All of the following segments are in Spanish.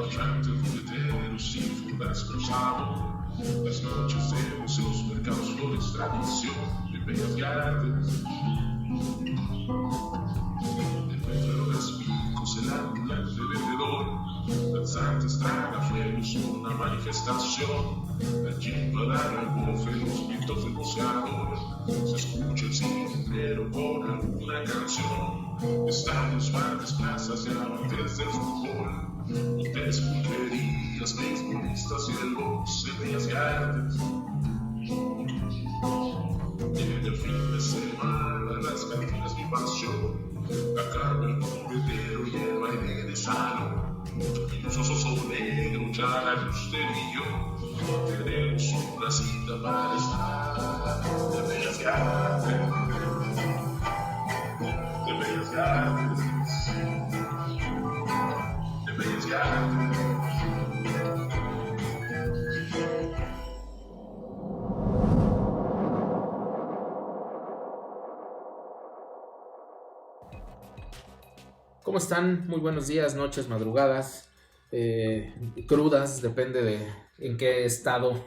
marchantes ruleteros sin fundas con sabor. Las noches de museos, mercados, flores, tradición de bellas artes. Encuentro las picos, el ambulante vendedor, danzantes tragafuegos, una manifestación. Allí va a dar al bofe los gritos del boceador. Se escucha el silbero con alguna canción. Estadios, parques, plazas y amantes del fútbol. Hoteles, pulquerías, beisbolistas y el box de bellas artes. Llega el fin de semana, las cantinas mi pasión. Acaba el juguetero y el baile de salón. Y un soso negro, ya la luz del millón. Tenemos una cita para estar de bellas artes. De bellas artes. De bellas artes. ¿Cómo están? Muy buenos días, noches, madrugadas, crudas, depende de en qué estado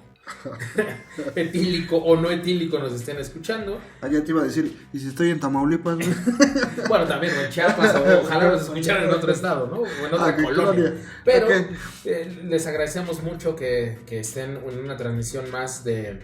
etílico o no etílico nos estén escuchando. Allá te iba a decir, ¿y si estoy en Tamaulipas? Bueno, también o en Chiapas, o ojalá nos escucharan en otro estado, ¿no? O en otra colonia. Pero les agradecemos mucho que estén en una transmisión más de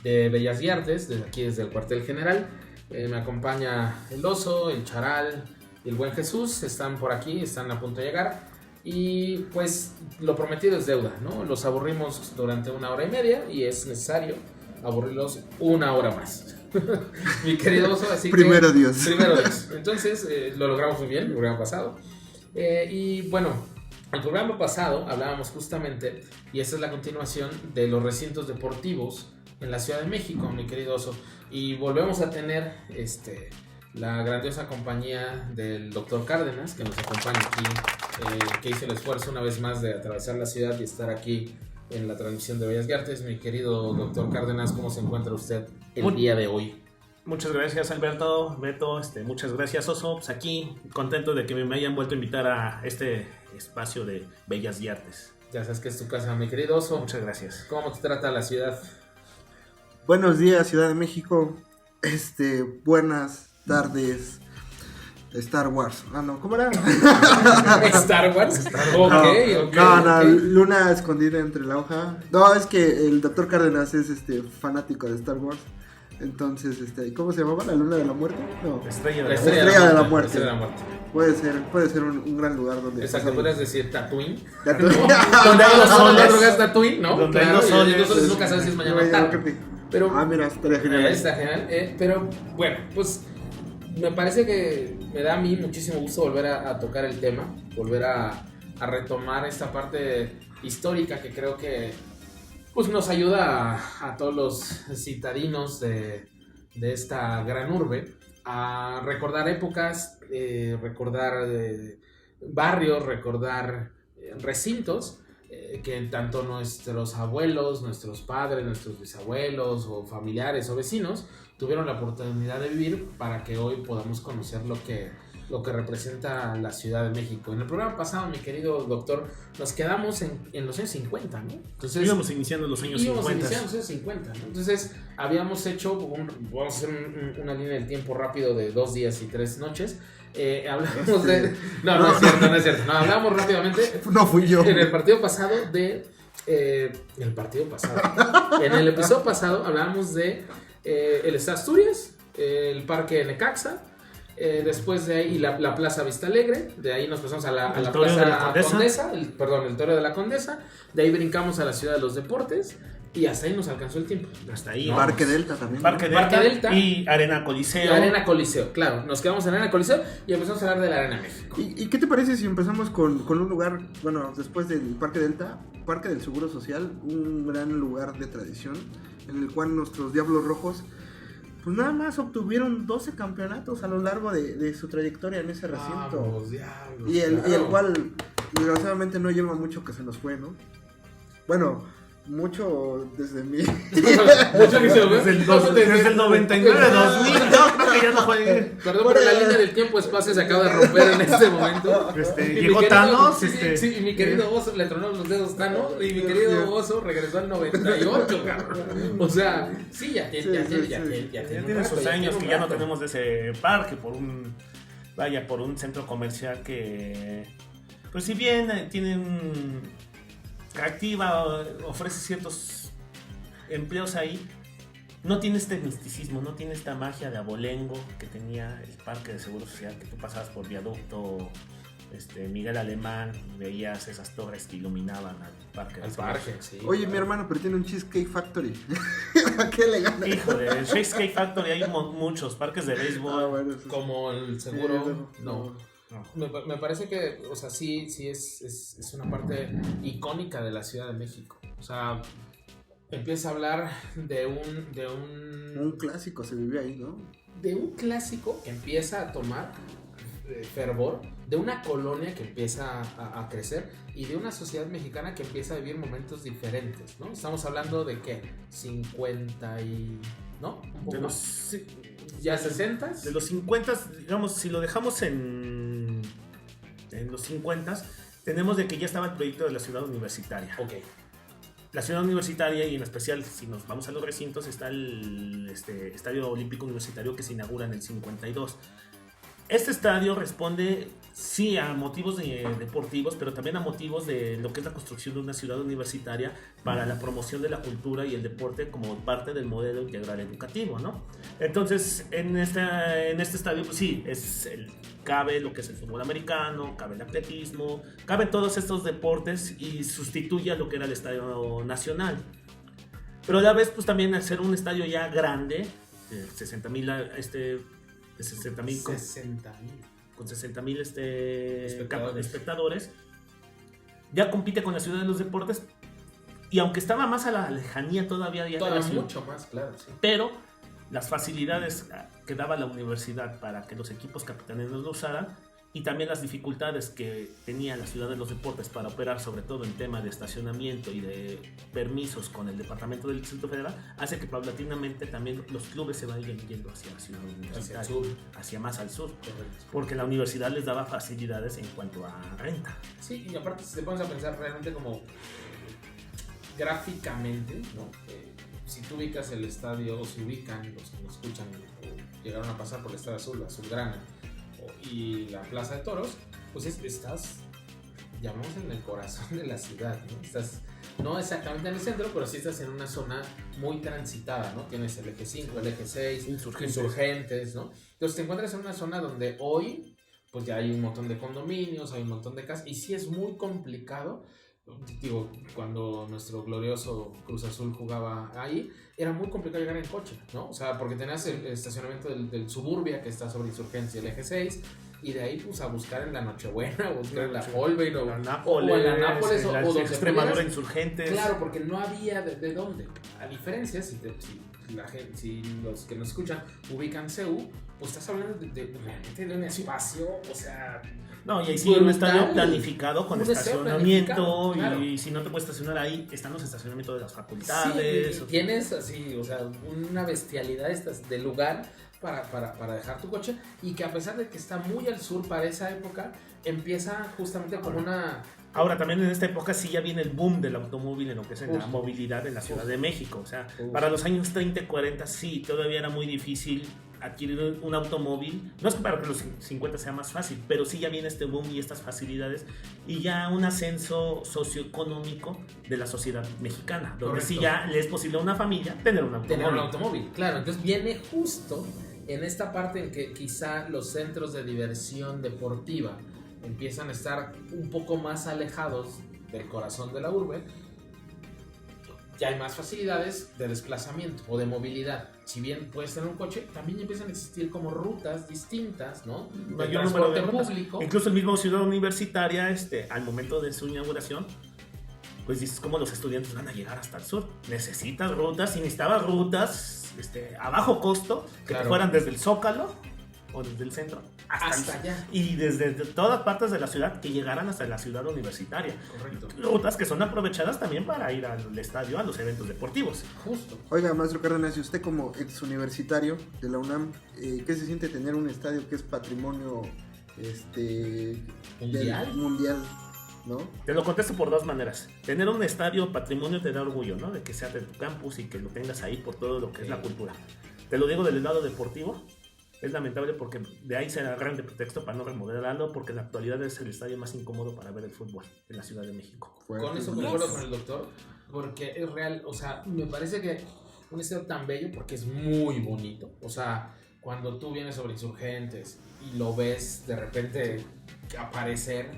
Bellas y Artes, desde aquí, desde el cuartel general. Me acompaña el Oso, el Charal y el buen Jesús. Están por aquí, están a punto de llegar. Y pues lo prometido es deuda, ¿no? Los aburrimos durante 1 hora y media y es necesario aburrirlos 1 hora más. Mi querido Oso, así Primero que... Dios. Primero Dios. Entonces lo logramos muy bien, el programa pasado. Y bueno, el programa pasado hablábamos justamente, y esta es la continuación de los recintos deportivos en la Ciudad de México, mi querido Oso. Y volvemos a tener la grandiosa compañía del doctor Cárdenas, que nos acompaña aquí, que hizo el esfuerzo una vez más de atravesar la ciudad y estar aquí en la transmisión de Bellas Artes. Mi querido doctor Cárdenas, ¿cómo se encuentra usted el día de hoy? Muchas gracias, Alberto, Beto, muchas gracias, Oso. Pues aquí, contento de que me hayan vuelto a invitar a este espacio de Bellas y Artes. Ya sabes que es tu casa, mi querido Oso. Muchas gracias. ¿Cómo te trata la ciudad? Buenos días, Ciudad de México. Buenas tardes. Star Wars. Ah, no, ¿cómo era? ¿Star Wars? No, Luna escondida entre la hoja. No, es que el doctor Cárdenas es fanático de Star Wars. Entonces, ¿cómo se llamaba? ¿La Luna de la Muerte? No. Estrella de la Muerte. Puede ser un gran lugar donde... Exacto, podrías decir Tatooine. Donde hay los soles. Tatooine, ¿no? Donde hay los soles. Nunca sabes si es mañana o tarde. Pero, mira, estaría genial. Está genial. Pero, bueno, pues me parece que me da a mí muchísimo gusto volver a tocar el tema, volver a retomar esta parte histórica que creo que pues nos ayuda a todos los citadinos de esta gran urbe a recordar épocas, recordar barrios, recordar recintos que tanto nuestros abuelos, nuestros padres, nuestros bisabuelos o familiares o vecinos tuvieron la oportunidad de vivir para que hoy podamos conocer lo que representa la Ciudad de México. En el programa pasado, mi querido doctor, nos quedamos en los años 50, ¿no? Entonces, íbamos iniciando los años 50, ¿no? Entonces, habíamos hecho, vamos a hacer una línea del tiempo rápido de 2 días y 3 noches. Hablamos de... No es cierto. No, hablamos rápidamente. No fui yo. En el partido pasado en el episodio pasado hablábamos de el Estado Asturias, el Parque Necaxa, después de ahí la Plaza Vista Alegre, de ahí nos pasamos a la Plaza Condesa, el Toreo de la Condesa, de ahí brincamos a la Ciudad de los Deportes y hasta ahí nos alcanzó el tiempo. Hasta ahí. ¿No? Parque Delta también. Parque Delta y Arena Coliseo. Arena Coliseo, claro. Nos quedamos en Arena Coliseo y empezamos a hablar de la Arena México. ¿Y qué te parece si empezamos con un lugar, bueno, después del Parque Delta, Parque del Seguro Social, un gran lugar de tradición en el cual nuestros Diablos Rojos pues nada más obtuvieron 12 campeonatos a lo largo de su trayectoria en ese recinto. Diablos, y el cual desgraciadamente no lleva mucho que se nos fue, ¿no? Bueno, mucho desde mi... Mucho que se lo Desde el 99, 2000, no, creo que ya no juegue. Perdón, pero la línea del tiempo-espacio se acaba de romper en este momento. Y mi Llegó querido- Thanos, Sí, y mi querido Oso le tronó los dedos Thanos. Y mi querido Oso regresó al 98, cabrón. O sea, sí, ya tiene un Tiene rato, sus años tiene que un ya no rato. tenemos de ese parque por un centro comercial que, pues si bien tienen activa, ofrece ciertos empleos ahí, no tiene este misticismo, no tiene esta magia de abolengo que tenía el parque de Seguro Social, que tú pasabas por viaducto Miguel Alemán y veías esas torres que iluminaban al parque. Al parque, sí. Oye, mi hermano, pero tiene un Cheesecake Factory. ¿A qué le gana? Híjole, el Cheesecake Factory hay muchos parques de béisbol. Ah, bueno, eso sí. Como el seguro, Sí, no. Me parece que, o sea, sí es una parte icónica de la Ciudad de México. O sea, empieza a hablar de Un clásico se vivió ahí, ¿no? de un clásico que empieza a tomar fervor, de una colonia que empieza a crecer y de una sociedad mexicana que empieza a vivir momentos diferentes, ¿no? Estamos hablando de ¿qué? 50 y... ¿no? Un poco De más. los, ¿Ya 60? de los 50, digamos, si lo dejamos en los 50, tenemos de que ya estaba el proyecto de la ciudad universitaria. Ok. La ciudad universitaria, y en especial si nos vamos a los recintos, está el Estadio Olímpico Universitario que se inaugura en el 52. Este estadio responde, sí, a motivos deportivos, pero también a motivos de lo que es la construcción de una ciudad universitaria para la promoción de la cultura y el deporte como parte del modelo integral educativo, ¿no? Entonces, en este estadio, pues sí, cabe lo que es el fútbol americano, cabe el atletismo, caben todos estos deportes y sustituye a lo que era el Estadio Nacional. Pero a la vez, pues también al ser un estadio ya grande, 60,000 con 60,000 espectadores, ya compite con la ciudad de los deportes, y aunque estaba más a la lejanía todavía de la ciudad, Mucho más, claro, sí. pero las facilidades que daba la universidad para que los equipos capitaneros lo usaran, y también las dificultades que tenía la ciudad de los deportes para operar, sobre todo en tema de estacionamiento y de permisos con el departamento del Distrito Federal, hace que paulatinamente también los clubes se vayan yendo hacia la ciudad universitaria, Hacia el sur. hacia más al sur, Correcto. porque la universidad les daba facilidades en cuanto a renta. Sí, y aparte si te pones a pensar realmente como gráficamente, ¿no? Si tú ubicas el estadio, o si ubican los que nos escuchan o llegaron a pasar por el estadio azul, azulgrana y la plaza de toros, pues estás, llamamos, en el corazón de la ciudad, ¿no? Estás no exactamente en el centro, pero sí estás en una zona muy transitada, ¿no? Tienes el eje 5, el eje 6, insurgentes, ¿no? Entonces te encuentras en una zona donde hoy pues ya hay un montón de condominios, hay un montón de casas, y sí es muy complicado. Digo, cuando nuestro glorioso Cruz Azul jugaba ahí, era muy complicado llegar en coche, ¿no? O sea, porque tenías el estacionamiento del Suburbia, que está sobre Insurgencia, el eje 6, y de ahí pues a buscar en la Nochebuena, o buscar en la Holbein, o en la Nápoles, o donde Extremadura, pudieras. Insurgentes. Claro, porque no había de dónde. A diferencia, si los que nos escuchan ubican CEU, pues estás hablando realmente de un espacio, o sea... No, y ahí sí un estadio planificado con Un deseo estacionamiento, planificado, claro. Y si no te puedes estacionar ahí, están los estacionamientos de las facultades. Sí, y tienes así, o sea, una bestialidad de lugar para dejar tu coche, y que a pesar de que está muy al sur para esa época, empieza justamente como una... Ahora, también en esta época sí ya viene el boom del automóvil en lo que es en la movilidad en la Ciudad de México. O sea, para los años 30 y 40 sí, todavía era muy difícil adquirir un automóvil. No es que para que los 50 sea más fácil, pero sí ya viene este boom y estas facilidades y ya un ascenso socioeconómico de la sociedad mexicana, donde Correcto. sí ya le es posible a una familia tener un automóvil. Claro, entonces viene justo en esta parte en que quizá los centros de diversión deportiva empiezan a estar un poco más alejados del corazón de la urbe. Ya hay más facilidades de desplazamiento o de movilidad. Si bien puedes tener un coche, también empiezan a existir como rutas distintas, ¿no? De transporte público. Incluso el mismo Ciudad Universitaria, al momento de su inauguración, pues dices cómo los estudiantes van a llegar hasta el sur. Necesitas rutas, y necesitabas rutas a bajo costo, que te fueran desde el Zócalo o desde el centro hasta allá. Y desde todas partes de la ciudad que llegaran hasta la ciudad universitaria. Correcto. Rutas que son aprovechadas también para ir al estadio, a los eventos deportivos. Justo. Oiga, maestro Cárdenas, y usted como ex universitario de la UNAM, ¿qué se siente tener un estadio que es patrimonio mundial, ¿no? Te lo contesto por dos maneras. Tener un estadio patrimonio te da orgullo, ¿no? De que sea de tu campus y que lo tengas ahí por todo lo que es la cultura. Te lo digo del lado deportivo. Es lamentable porque de ahí se agarran de pretexto para no remodelarlo, porque en la actualidad es el estadio más incómodo para ver el fútbol en la Ciudad de México. Con eso concuerdo con el doctor, porque es real, o sea, me parece que un estadio tan bello porque es muy bonito, o sea, cuando tú vienes sobre Insurgentes y lo ves de repente aparecer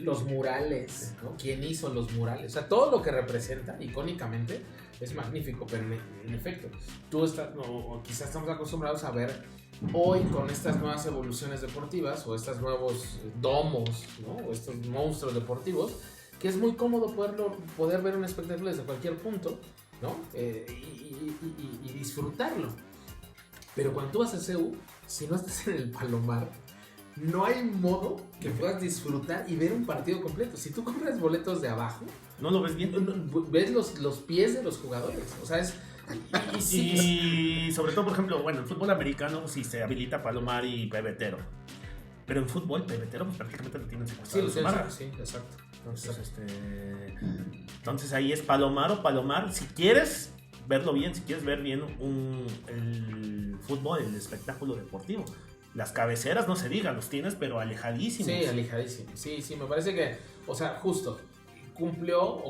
los murales, ¿no? ¿Quién hizo los murales? O sea, todo lo que representa icónicamente es magnífico, pero en efecto, tú estás, o quizás estamos acostumbrados a ver hoy con estas nuevas evoluciones deportivas o estos nuevos domos, ¿no? O estos monstruos deportivos, que es muy cómodo poder ver un espectáculo desde cualquier punto, ¿no? Y disfrutarlo. Pero cuando tú vas a CU, si no estás en el Palomar, no hay modo que puedas disfrutar y ver un partido completo. Si tú compras boletos de abajo, ¿no lo ves bien? Ves los pies de los jugadores. O sea, es... Y sobre todo, por ejemplo, bueno, en fútbol americano sí se habilita Palomar y pebetero. Pero en fútbol, pebetero pues, prácticamente lo tienen secuestrado. Sí, exacto. Entonces ahí es Palomar o Palomar. Si quieres verlo bien, si quieres ver bien el fútbol, el espectáculo deportivo. Las cabeceras, no se diga, los tienes, pero alejadísimos. Sí, alejadísimos. Sí, me parece que, o sea, justo, cumplió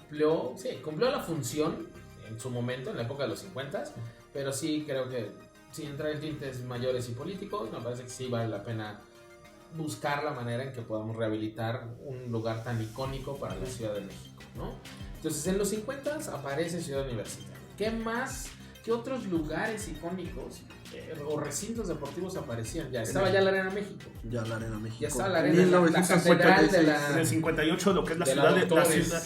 la función en su momento, en la época de los 50s, pero sí creo que, sin entrar en tintes mayores y políticos, me parece que sí vale la pena buscar la manera en que podamos rehabilitar un lugar tan icónico para la Ciudad de México, ¿no? Entonces, en los 50s aparece Ciudad Universitaria. ¿Qué más? ¿Qué otros lugares icónicos o recintos deportivos aparecían? Ya estaba ya la Arena México. Ya la Arena México. Ya estaba la Arena, la catedral de la... En el 58 lo que es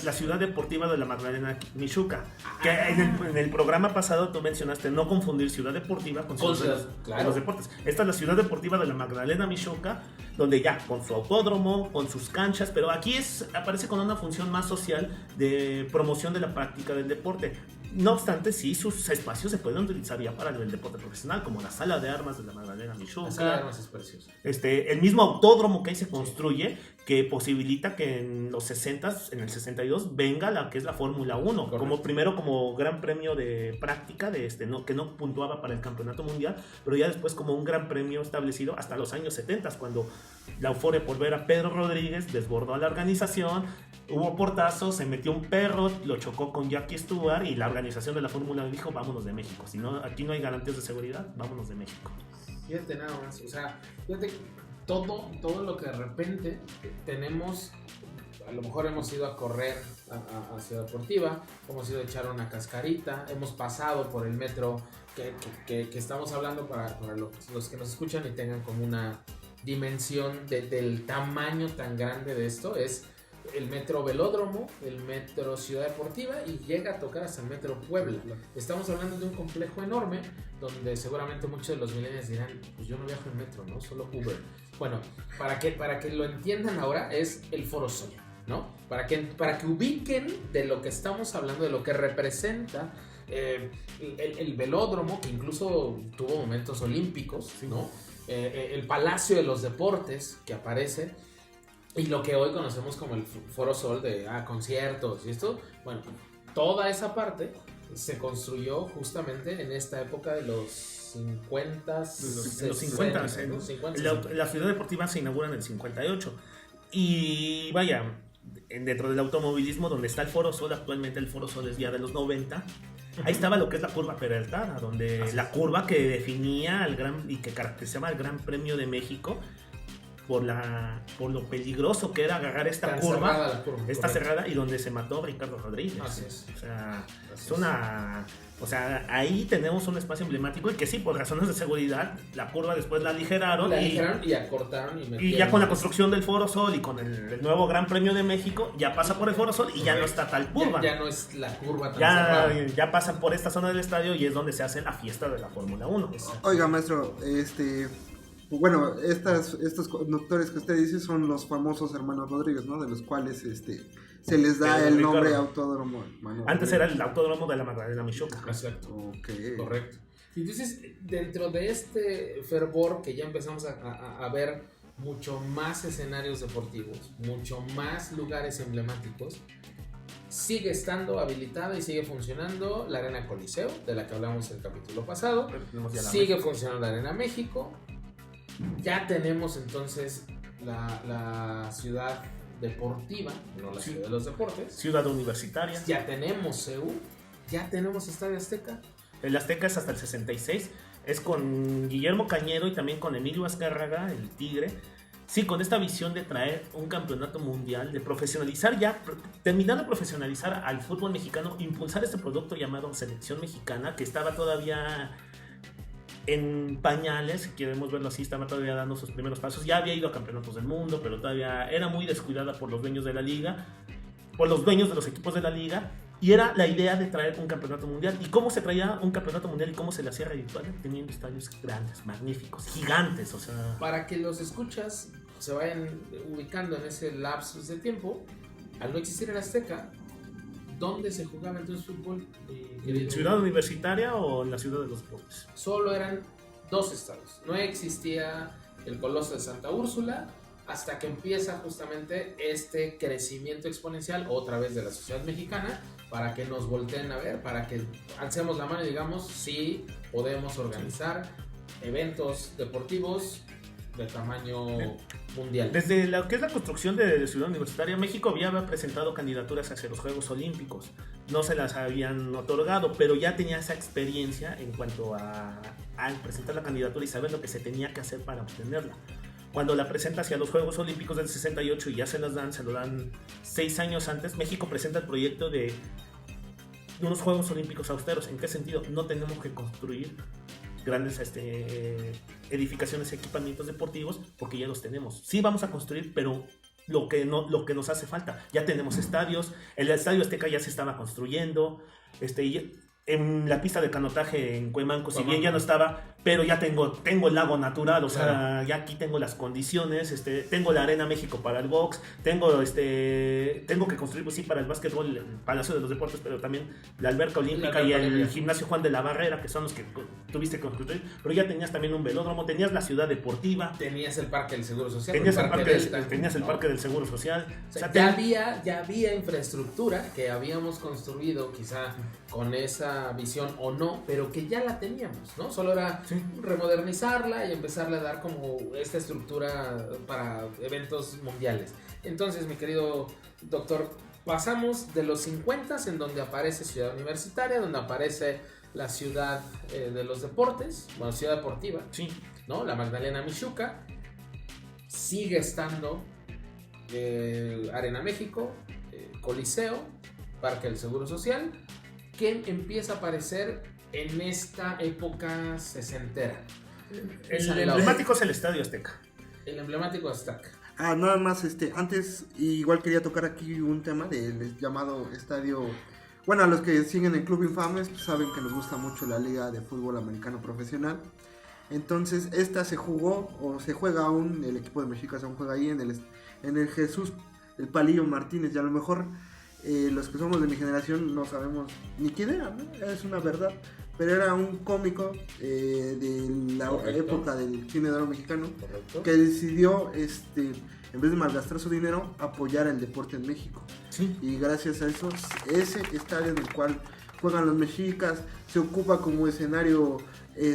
la ciudad deportiva de la Magdalena Mixhuca. Que en el programa pasado tú mencionaste no confundir ciudad deportiva con los deportes. Esta es la ciudad deportiva de la Magdalena Mixhuca, donde ya con su autódromo, con sus canchas, pero aquí aparece con una función más social de promoción de la práctica del deporte. No obstante, sí, sus espacios se pueden utilizar ya para el deporte profesional, como la sala de armas de la Magdalena Mixhuca. La sala de armas es preciosa. El mismo autódromo que ahí se construye, que posibilita que en los 60s, en el 62, venga la que es la Fórmula 1, como gran premio de práctica, que no puntuaba para el campeonato mundial, pero ya después como un gran premio establecido hasta los años 70, cuando la euforia por ver a Pedro Rodríguez desbordó a la organización. Hubo portazos, se metió un perro, lo chocó con Jackie Stewart y la organización de la Fórmula dijo, vámonos de México. Si no, aquí no hay garantías de seguridad, vámonos de México. Fíjate nada más, o sea, todo lo que de repente tenemos, a lo mejor hemos ido a correr a Ciudad Deportiva, hemos ido a echar una cascarita, hemos pasado por el metro que estamos hablando para los que nos escuchan y tengan como una dimensión del tamaño tan grande de esto, es el metro Velódromo, el metro Ciudad Deportiva y llega a tocar hasta el metro Puebla. Estamos hablando de un complejo enorme donde seguramente muchos de los millennials dirán, pues yo no viajo en metro, ¿no? Solo Uber. Bueno, para que lo entiendan ahora es el Foro Sol, ¿no? Para que ubiquen de lo que estamos hablando, de lo que representa el Velódromo, que incluso tuvo momentos olímpicos, ¿no? El Palacio de los Deportes que aparece. Y lo que hoy conocemos como el Foro Sol de conciertos y esto, bueno, toda esa parte se construyó justamente en esta época de los 50. La ciudad deportiva se inaugura en el 58. Y vaya, dentro del automovilismo, donde está el Foro Sol, actualmente el Foro Sol es ya de los 90. Ahí estaba lo que es la curva peraltada, donde la curva que definía y que caracterizaba el Gran Premio de México. Por lo peligroso que era agarrar esta curva, cerrada, y donde se mató Ricardo Rodríguez. Así es. O sea, ahí tenemos un espacio emblemático y que sí, por razones de seguridad, la curva después la aligeraron y acortaron y ya con la construcción del Foro Sol y con el nuevo Gran Premio de México, ya pasa por el Foro Sol y ya no está tal curva. Ya no es la curva tan cerrada. Ya pasan por esta zona del estadio y es donde se hace la fiesta de la Fórmula 1. Oiga, maestro, bueno, estos conductores que usted dice son los famosos hermanos Rodríguez, ¿no? De los cuales se les da Pedro el nombre Ricardo. Autódromo Hermano Antes Rodríguez. era el autódromo de la Magdalena Michoacán. Exacto. Ok. Correcto. Entonces, dentro de este fervor que ya empezamos a ver mucho más escenarios deportivos, mucho más lugares emblemáticos, sigue estando habilitada y sigue funcionando la Arena Coliseo, de la que hablamos el capítulo pasado. Tenemos ya la Sigue funcionando la Arena México. Ya tenemos entonces la ciudad deportiva, no la Sí. ciudad de los deportes. Ciudad Universitaria. Ya tenemos CEU, ya tenemos Estadio Azteca. El Azteca es hasta el 66. Es con Guillermo Cañedo y también con Emilio Azcárraga, el Tigre. Sí, con esta visión de traer un campeonato mundial, de profesionalizar ya, terminar de profesionalizar al fútbol mexicano, impulsar este producto llamado Selección Mexicana, que estaba todavía en pañales, si queremos verlo así, estaba todavía dando sus primeros pasos. Ya había ido a campeonatos del mundo, pero todavía era muy descuidada por los dueños de la liga, por los dueños de los equipos de la liga. Y era la idea de traer un campeonato mundial. ¿Y cómo se traía un campeonato mundial y cómo se le hacía redituable? Teniendo estadios grandes, magníficos, gigantes, o sea... Para que los escuchas se vayan ubicando en ese lapsus de tiempo, al no existir el Azteca, ¿dónde se jugaba entonces fútbol? ¿En Ciudad Universitaria o en la Ciudad de los Deportes? Solo eran 2 estadios. No existía el Coloso de Santa Úrsula hasta que empieza justamente este crecimiento exponencial otra vez de la sociedad mexicana, para que nos volteen a ver, para que alcemos la mano y digamos sí podemos organizar eventos deportivos de tamaño mundial. Desde lo que es la construcción de Ciudad Universitaria, México había presentado candidaturas hacia los Juegos Olímpicos. No se las habían otorgado, pero ya tenía esa experiencia en cuanto a presentar la candidatura y saber lo que se tenía que hacer para obtenerla. Cuando la presenta hacia los Juegos Olímpicos del 68 y ya se lo dan 6 años antes, México presenta el proyecto de unos Juegos Olímpicos austeros. ¿En qué sentido? No tenemos que construir grandes edificaciones y equipamientos deportivos porque ya los tenemos. Sí vamos a construir, pero lo que nos hace falta. Ya tenemos estadios, el Estadio Azteca ya se estaba construyendo, en la pista de canotaje en Cuemanco, si bien ya no estaba, pero ya tengo el lago natural, o sea, ya aquí tengo las condiciones, tengo la Arena México para el box, tengo que construir, pues sí, para el básquetbol, el Palacio de los Deportes, pero también la alberca olímpica y el gimnasio Juan de la Barrera, que son los que tuviste que construir, pero ya tenías también un velódromo, tenías la ciudad deportiva, Tenías el Parque del Seguro Social, tenías el ¿no? Parque del Seguro Social, O sea, ya había infraestructura que habíamos construido quizá con esa visión o no, pero que ya la teníamos, ¿no? Solo era remodernizarla y empezarle a dar como esta estructura para eventos mundiales. Entonces, mi querido doctor, pasamos de los 50 en donde aparece Ciudad Universitaria, donde aparece la ciudad de los deportes, bueno, ciudad deportiva, sí, ¿no? La Magdalena Michuca, sigue estando Arena México, Coliseo, Parque del Seguro Social, que empieza a aparecer en esta época sesentera. El emblemático es el Estadio Azteca. El emblemático Azteca. Nada más, antes igual quería tocar aquí un tema del llamado estadio. Bueno, a los que siguen el Club Infames pues saben que nos gusta mucho la Liga de Fútbol Americano Profesional. Entonces, esta se jugó o se juega aún, el equipo de México aún juega ahí en el Jesús, el Palillo Martínez, y a lo mejor los que somos de mi generación no sabemos ni quién era, ¿no? Es una verdad, pero era un cómico de la época del cine de oro mexicano. Correcto. Que decidió, en vez de malgastar su dinero, apoyar el deporte en México. Sí. Y gracias a eso, ese estadio en el cual juegan los mexicas se ocupa como escenario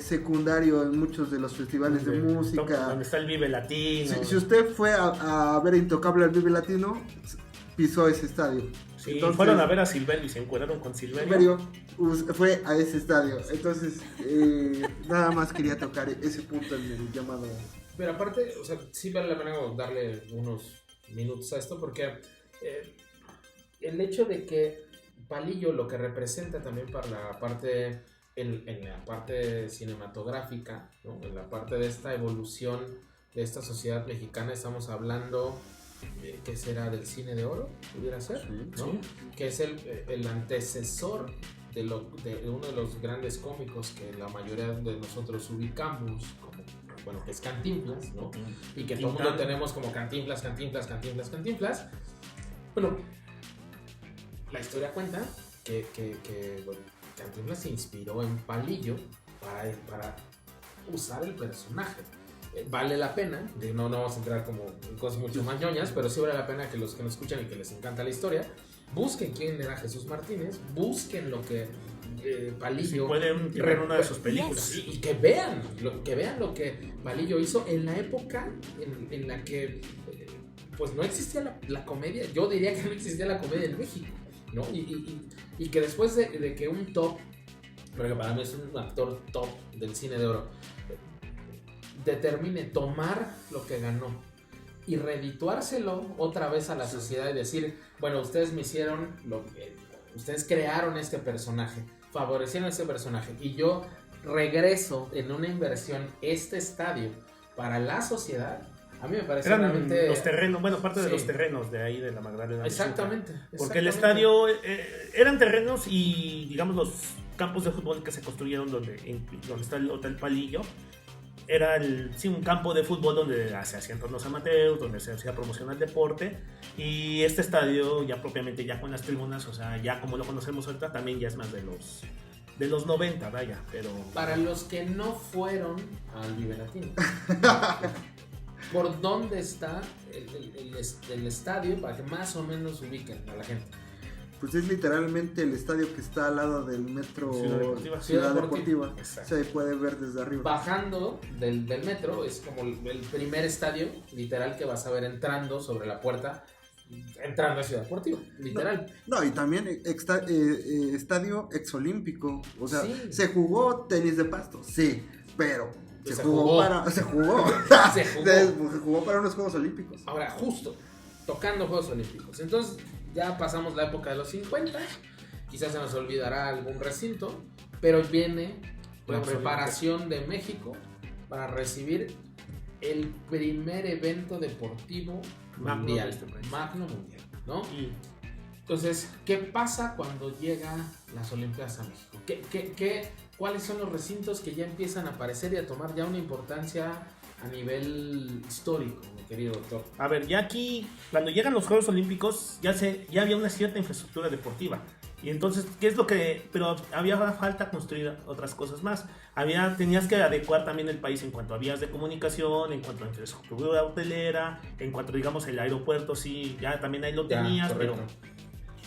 secundario en muchos de los festivales de música. Donde está el Vive Latino. Si usted fue a ver Intocable al Vive Latino, pisó ese estadio. Sí, entonces, fueron a ver a Silverio y se encuadraron con Silverio. Fue a ese estadio. Entonces, nada más quería tocar ese punto en el llamado. Pero aparte, o sea, sí vale la pena darle unos minutos a esto, porque el hecho de que Palillo lo que representa también para la parte, en la parte cinematográfica, ¿no? En la parte de esta evolución de esta sociedad mexicana, estamos hablando, ¿qué será? Del cine de oro, pudiera ser, ¿no? Sí. Que es el antecesor de uno de los grandes cómicos que la mayoría de nosotros ubicamos como bueno, que es Cantinflas, ¿no? Y que todo el mundo tenemos como Cantinflas. Bueno, la historia cuenta que bueno, Cantinflas se inspiró en Palillo para usar el personaje. Vale la pena, no vamos a entrar como en cosas mucho más ñoñas, pero sí vale la pena que los que nos escuchan y que les encanta la historia, busquen quién era Jesús Martínez, busquen lo que Palillo... Si pueden ver una de sus películas. Y que vean lo que Palillo hizo en la época en la que pues no existía la comedia. Yo diría que no existía la comedia en México, ¿no? Y que después de que un top, porque para mí es un actor top del cine de oro, determine tomar lo que ganó y redituárselo otra vez a la sociedad y decir, bueno, ustedes me hicieron ustedes crearon este personaje, favorecieron este personaje y yo regreso en una inversión este estadio para la sociedad. A mí me parece realmente... los terrenos, bueno, parte de los terrenos de ahí de la Magdalena. Exactamente. Porque el estadio eran terrenos y digamos los campos de fútbol que se construyeron donde está el Hotel Palillo. Era un campo de fútbol donde se hacían torneos amateurs, donde se hacía promoción al deporte, y este estadio ya propiamente ya con las tribunas, o sea, ya como lo conocemos ahorita, también ya es más de los 90, vaya, pero... Para los que no fueron al Vive Latino, ¿por dónde está el estadio para que más o menos ubiquen a la gente? Pues es literalmente el estadio que está al lado del metro Ciudad Deportiva. Se puede ver desde arriba. Bajando del metro es como el primer estadio literal que vas a ver entrando sobre la puerta, entrando a Ciudad Deportiva, literal. No, y también estadio exolímpico. O sea, sí. Se jugó tenis de pasto, sí, pero se jugó para unos Juegos Olímpicos. Ahora, justo tocando Juegos Olímpicos. Entonces, ya pasamos la época de los 50, quizás se nos olvidará algún recinto, pero viene la preparación de México para recibir el primer evento deportivo mundial, magno mundial, ¿no? Entonces, ¿qué pasa cuando llegan las Olimpiadas a México? ¿Cuáles son los recintos que ya empiezan a aparecer y a tomar ya una importancia a nivel histórico, mi querido doctor? A ver, ya aquí, cuando llegan los Juegos Olímpicos, ya había una cierta infraestructura deportiva. Y entonces, ¿qué es lo que...? Pero había falta construir otras cosas más. Tenías que adecuar también el país en cuanto a vías de comunicación, en cuanto a infraestructura hotelera, en cuanto, digamos, el aeropuerto, sí, ya también ahí lo tenías,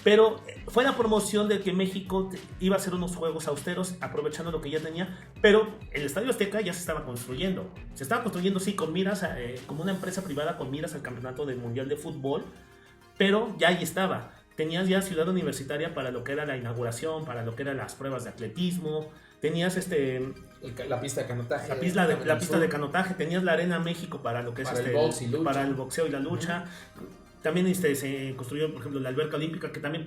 pero fue la promoción de que México iba a hacer unos juegos austeros, aprovechando lo que ya tenía, pero el Estadio Azteca ya se estaba construyendo. Se estaba construyendo, sí, con miras, como una empresa privada con miras al campeonato del Mundial de Fútbol, pero ya ahí estaba. Tenías ya ciudad universitaria para lo que era la inauguración, para lo que eran las pruebas de atletismo, tenías la pista de canotaje, la pista de canotaje, tenías la Arena México para lo que es para el boxeo y la lucha. También se construyó, por ejemplo, la alberca olímpica, que también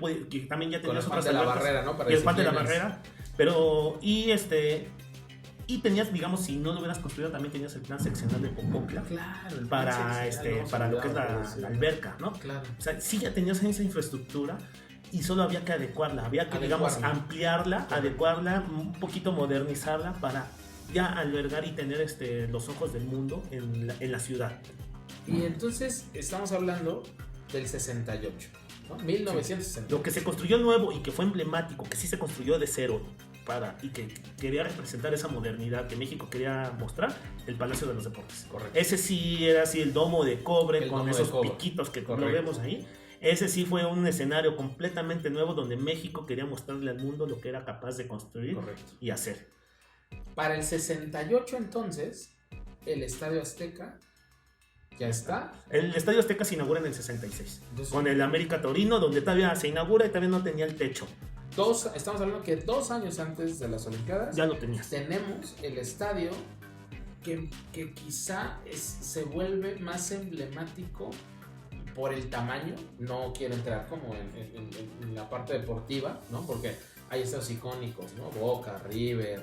ya tenías otras albercas. Barrera, ¿no? Y el Pan de la Barrera. Pero, y tenías, digamos, si no lo hubieras construido, también tenías el plan seccional de Popocla. Claro, para lo que es la alberca, ¿no? Claro. O sea, sí ya tenías esa infraestructura y solo había que adecuarla. Había que, digamos, ampliarla, adecuarla, un poquito modernizarla para ya albergar y tener los ojos del mundo en la ciudad. Y entonces estamos hablando del 68, ¿no? 1968. Lo que se construyó nuevo y que fue emblemático, que sí se construyó de cero y que quería representar esa modernidad que México quería mostrar, el Palacio de los Deportes. Correcto. Ese sí era así el domo de cobre con esos piquitos que lo vemos ahí. Ese sí fue un escenario completamente nuevo donde México quería mostrarle al mundo lo que era capaz de construir y hacer. Para el 68 entonces, el Estadio Azteca ya está. El Estadio Azteca se inaugura en el 66. Entonces, con el América Torino, donde todavía se inaugura y todavía no tenía el techo. Estamos hablando que 2 años antes de las Olimpiadas ya lo tenías. Tenemos el estadio que quizá se vuelve más emblemático por el tamaño. No quiero entrar como en la parte deportiva, ¿no? Porque hay estadios icónicos, ¿no? Boca, River,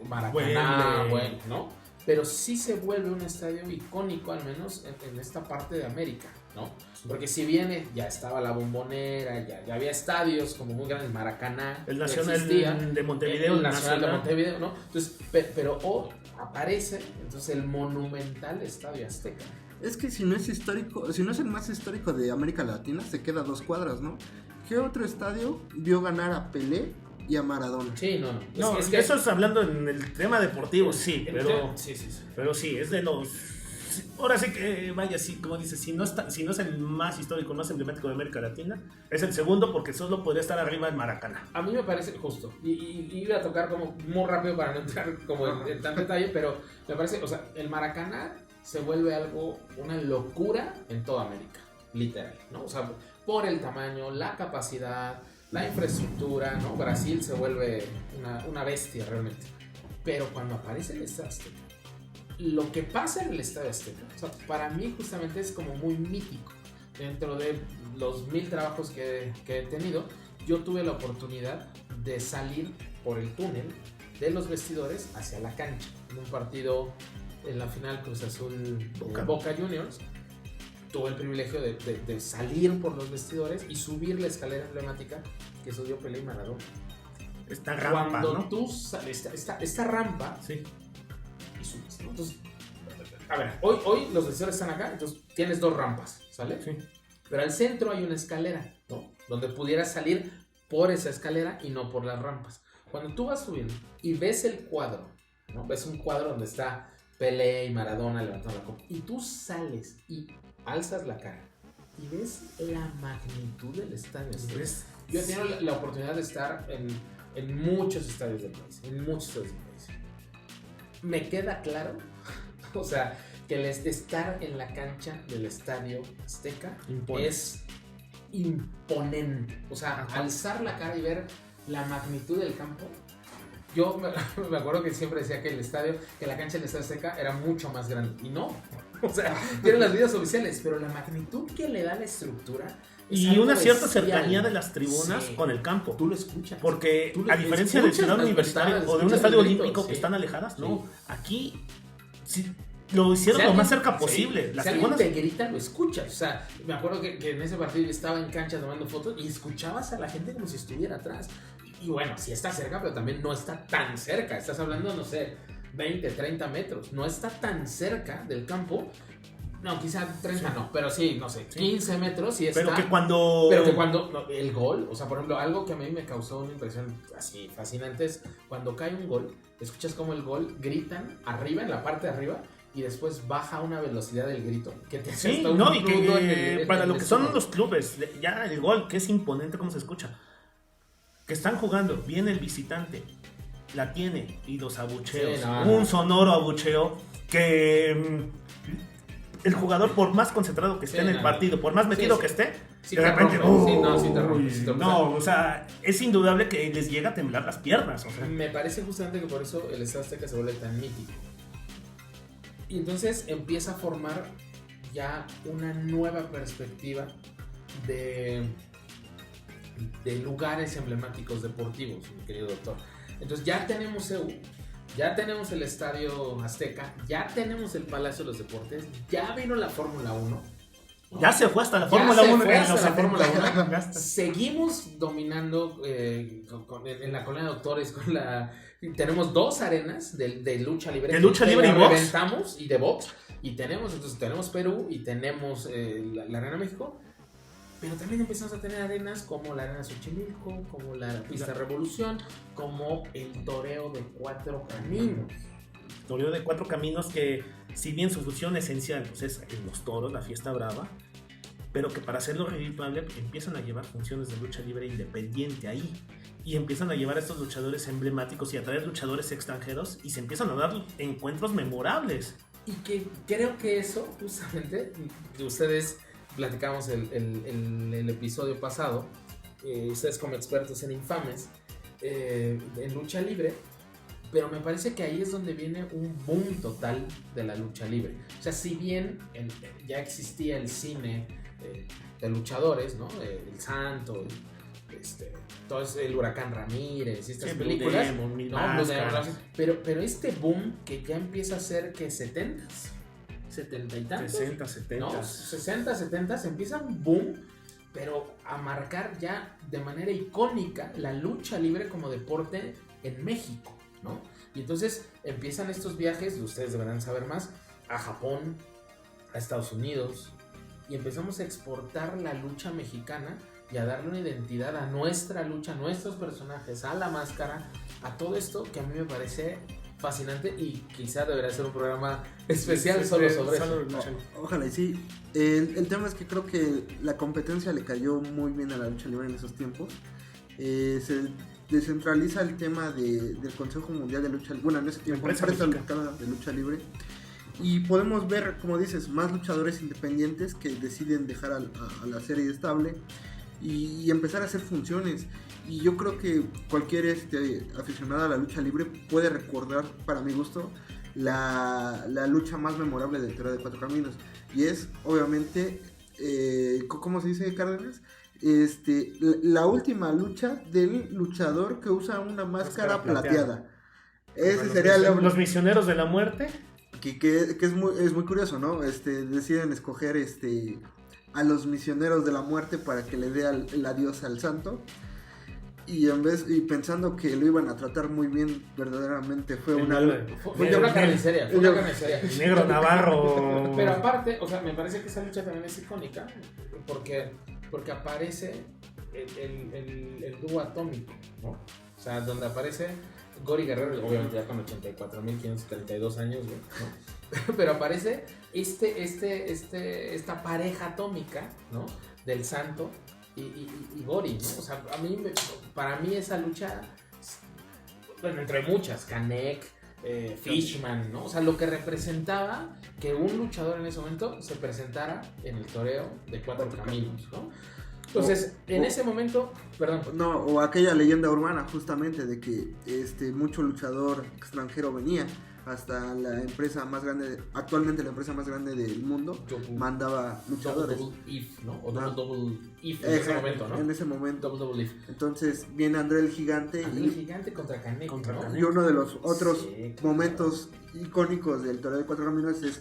Maracaná, ¿no? Pero sí se vuelve un estadio icónico, al menos en esta parte de América. ¿no? Porque si bien ya estaba la Bombonera, ya había estadios como muy grandes, Maracaná, el que Nacional existía, de Montevideo, el Nacional de Montevideo, ¿no? Entonces, pero aparece entonces el monumental Estadio Azteca. Es que si no es histórico, si no es el más histórico de América Latina, se queda a 2 cuadras, ¿no? ¿Qué otro estadio vio ganar a Pelé y a Maradona? Sí, no. No, es que eso es hablando en el tema deportivo, sí, pero sí. pero sí, es de los... Ahora sí que, vaya, sí, como dices, si no es el más histórico, más emblemático de América Latina, es el segundo porque solo podría estar arriba en Maracaná. A mí me parece justo, y iba a tocar como muy rápido para no entrar como en tan detalle, pero me parece, o sea, el Maracaná se vuelve una locura en toda América, literal, ¿no? O sea, por el tamaño, la capacidad, la infraestructura, ¿no? Brasil se vuelve una bestia realmente. Pero cuando aparece el Estadio Azteca, lo que pasa en el Estadio Azteca, o sea, para mí justamente es como muy mítico. Dentro de los 1000 trabajos que he tenido, yo tuve la oportunidad de salir por el túnel de los vestidores hacia la cancha. En un partido en la final Cruz Azul Boca Juniors, tuve el privilegio de salir por los vestidores y subir la escalera emblemática que subió Pelé y Maradona. Esta rampa, Cuando ¿no? tú sales, esta rampa, Sí. y subes, ¿no? Entonces, a ver, hoy los vestidores están acá, entonces tienes 2 rampas, ¿sale? Sí. Pero al centro hay una escalera, ¿no? Donde pudieras salir por esa escalera y no por las rampas. Cuando tú vas subiendo y ves el cuadro, ¿no? Ves un cuadro donde está Pelé y Maradona levantando la copa, y tú sales y alzas la cara y ves la magnitud del estadio. Yo he tenido la oportunidad de estar en muchos estadios del país, Me queda claro, o sea, que el estar en la cancha del Estadio Azteca es imponente. O sea, alzar la cara y ver la magnitud del campo. Yo me acuerdo que siempre decía que la cancha del Estadio Azteca era mucho más grande. Y no. O sea, tienen las videos oficiales, pero la magnitud que le da la estructura. Y una cierta cercanía de las tribunas con el campo. Tú lo escuchas. Porque a diferencia del Ciudad Universitario o de un estadio olímpico que están alejadas, no. Aquí sí, lo hicieron lo más cerca posible. Las tribunas te gritan, lo escuchas. O sea, me acuerdo que en ese partido yo estaba en cancha tomando fotos y escuchabas a la gente como si estuviera atrás. Y bueno, sí está cerca, pero también no está tan cerca. Estás hablando, no sé, 20, 30 metros. No está tan cerca del campo. No, quizá 30 no, pero sí, no sé, 15 metros y está... Pero que cuando el gol, o sea, por ejemplo, algo que a mí me causó una impresión así fascinante es cuando cae un gol, escuchas como el gol gritan arriba, en la parte de arriba, y después baja a una velocidad del grito que te hace hasta un no, y que nudo en para lo que son estómago. los clubes, ya el gol, que es imponente como se escucha, que están jugando, viene el visitante, la tiene, y los abucheos, un sonoro abucheo que... el jugador, por más concentrado que esté en el partido, por más metido que esté, de repente, no, o sea, es indudable que les llega a temblar las piernas. O sea. Me parece justamente que por eso el Estadio Azteca se vuelve tan mítico. Y entonces empieza a formar ya una nueva perspectiva de lugares emblemáticos deportivos, mi querido doctor. Entonces ya tenemos CEU, ya tenemos el Estadio Azteca, ya tenemos el Palacio de los Deportes, ya vino la Fórmula 1. Ya se fue hasta la Fórmula 1. Seguimos dominando en la colonia de doctores. Tenemos 2 arenas de lucha libre. De lucha libre y box. Reventamos, y de box. Y tenemos Perú y tenemos la Arena México. Pero también empezamos a tener arenas como la Arena Xochimilco, como la Pista Revolución, como el Toreo de 4 Caminos. Toreo de 4 Caminos que, si bien su función esencial pues es en los toros, la fiesta brava, pero que para hacerlo redituable empiezan a llevar funciones de lucha libre independiente ahí. Y empiezan a llevar a estos luchadores emblemáticos y a traer luchadores extranjeros y se empiezan a dar encuentros memorables. Y que creo que eso, justamente, que ustedes... platicamos el episodio pasado, ustedes como expertos en Infames, en lucha libre, pero me parece que ahí es donde viene un boom total de la lucha libre. O sea, si bien ya existía el cine de luchadores, ¿no? El Santo, todo el Huracán Ramírez y estas películas, Demon, ¿no? Pero este boom que ya empieza a ser que 70s, 70 y tantos. 60, 70. ¿No? 60, 70 se empieza un boom, pero a marcar ya de manera icónica la lucha libre como deporte en México, ¿no? Y entonces empiezan estos viajes, ustedes deberán saber más, a Japón, a Estados Unidos, y empezamos a exportar la lucha mexicana y a darle una identidad a nuestra lucha, a nuestros personajes, a la máscara, a todo esto que a mí me parece fascinante y quizá debería ser un programa especial solo sobre eso. Ojalá y sí. El tema es que creo que la competencia le cayó muy bien a la lucha libre en esos tiempos. Se descentraliza el tema del Consejo Mundial de Lucha Libre, bueno, en ese tiempo, Empresa Mexicana de Lucha Libre. Y podemos ver, como dices, más luchadores independientes que deciden dejar a la serie estable y empezar a hacer funciones. Y yo creo que cualquier aficionado a la lucha libre puede recordar, para mi gusto, la lucha más memorable del Torneo de Cuatro Caminos. Y es, obviamente, ¿cómo se dice, Cárdenas? La última lucha del luchador que usa una máscara plateada. Ese sería los misioneros de la muerte. Que es muy curioso, ¿no? Deciden escoger a los misioneros de la muerte para que le dé el adiós al santo. Y pensando que lo iban a tratar muy bien, verdaderamente fue una carnicería. Negro Navarro. Pero aparte, o sea, me parece que esa lucha también es icónica porque aparece el dúo atómico, ¿no? O sea, donde aparece Gori Guerrero, obviamente ya con 84.532 años, ¿no? Pero aparece esta pareja atómica, ¿no? Del santo y Gori, ¿no? O sea, para mí esa lucha, bueno, entre muchas, Canek, Fishman, ¿no? O sea, lo que representaba que un luchador en ese momento se presentara en el toreo de Cuatro Caminos, ¿no? Entonces, en ese momento, perdón. No, o aquella leyenda urbana justamente de que mucho luchador extranjero venía hasta la empresa más grande, actualmente la empresa más grande del mundo, mandaba luchadores. Double If, ¿no? O Double If en ese momento, ¿no? En ese momento. Double If. Entonces viene André el Gigante. El Gigante contra Canek, ¿no? Y uno de los otros momentos icónicos del Torneo de Cuatro Caminos es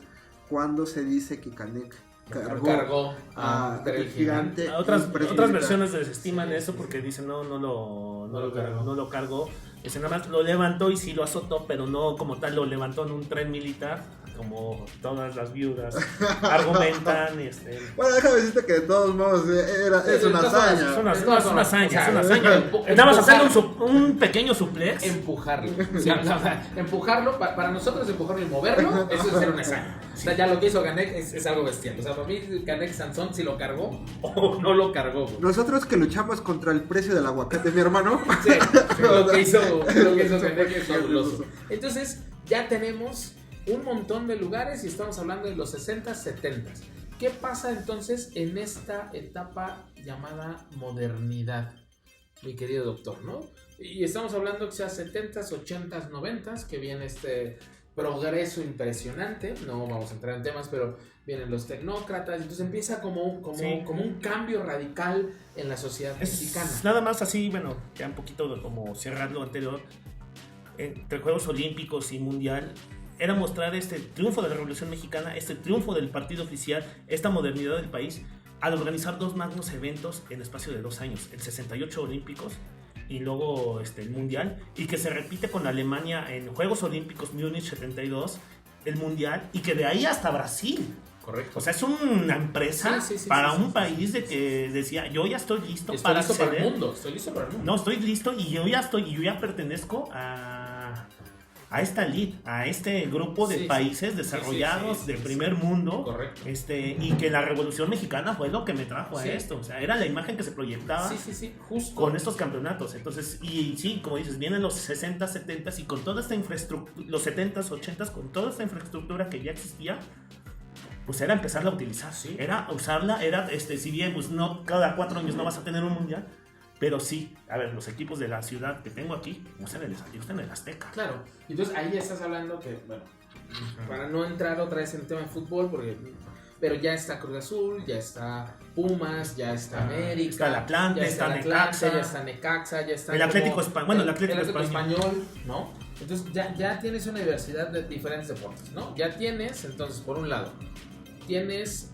cuando se dice que Canek cargó a André el Gigante. Otras versiones desestiman eso porque dicen no lo cargó. Nada más lo levantó y sí lo azotó, pero no como tal lo levantó en un tren militar, como todas las viudas argumentan. Bueno, déjame decirte que de todos modos es una hazaña. Es una hazaña. Estamos haciendo un pequeño suplex. Empujarlo. Empujarlo, para nosotros empujarlo y moverlo, eso es ser una hazaña. O sea, ya lo que hizo Canek es algo bestial. O sea, para mí Canek Sansón si lo cargó o no lo cargó. Nosotros que luchamos contra el precio del aguacate, mi hermano. Sí, lo que hizo Canek es fabuloso. Entonces, ya tenemos un montón de lugares y estamos hablando de los 60s, 70s. ¿Qué pasa entonces en esta etapa llamada modernidad, mi querido doctor, ¿no? Y estamos hablando que sea 70s, 80s, 90s, que viene este progreso impresionante, no vamos a entrar en temas, pero vienen los tecnócratas, entonces empieza como un cambio radical en la sociedad mexicana. Nada más así, bueno, ya un poquito como cerrar lo anterior, entre Juegos Olímpicos y Mundial, era mostrar este triunfo de la Revolución Mexicana, este triunfo del partido oficial, esta modernidad del país, al organizar dos magnos eventos en espacio de 2 años, el 68 Olímpicos y luego el Mundial, y que se repite con Alemania en Juegos Olímpicos Múnich 72, el Mundial, y que de ahí hasta Brasil. Correcto. O sea, es una empresa para un país de que decía, yo ya estoy listo para listo para el mundo. Estoy listo para el mundo. No, estoy listo y yo ya pertenezco a esta elite, a este grupo de países desarrollados de primer mundo. Correcto. Y que la Revolución Mexicana fue lo que me trajo a esto. O sea, era la imagen que se proyectaba justo con estos campeonatos. Entonces, y sí, como dices, vienen los 60, 70 y con toda esta infraestructura, los 70, 80 con toda esta infraestructura que ya existía, pues era empezarla a utilizar. Era usarla, si bien pues no cada 4 años no vas a tener un mundial, pero sí, a ver, los equipos de la ciudad que tengo aquí, usan el Azteca. Claro, entonces ahí ya estás hablando que, bueno, para no entrar otra vez en el tema de fútbol, porque pero ya está Cruz Azul, ya está Pumas, ya está América, está el Atlante, ya está el Atlante, Necaxa, ya está Necaxa, ya está el Atlético como Español, el Atlético Español, ¿no? Entonces ya tienes una diversidad de diferentes deportes, ¿no? Ya tienes, entonces, por un lado, tienes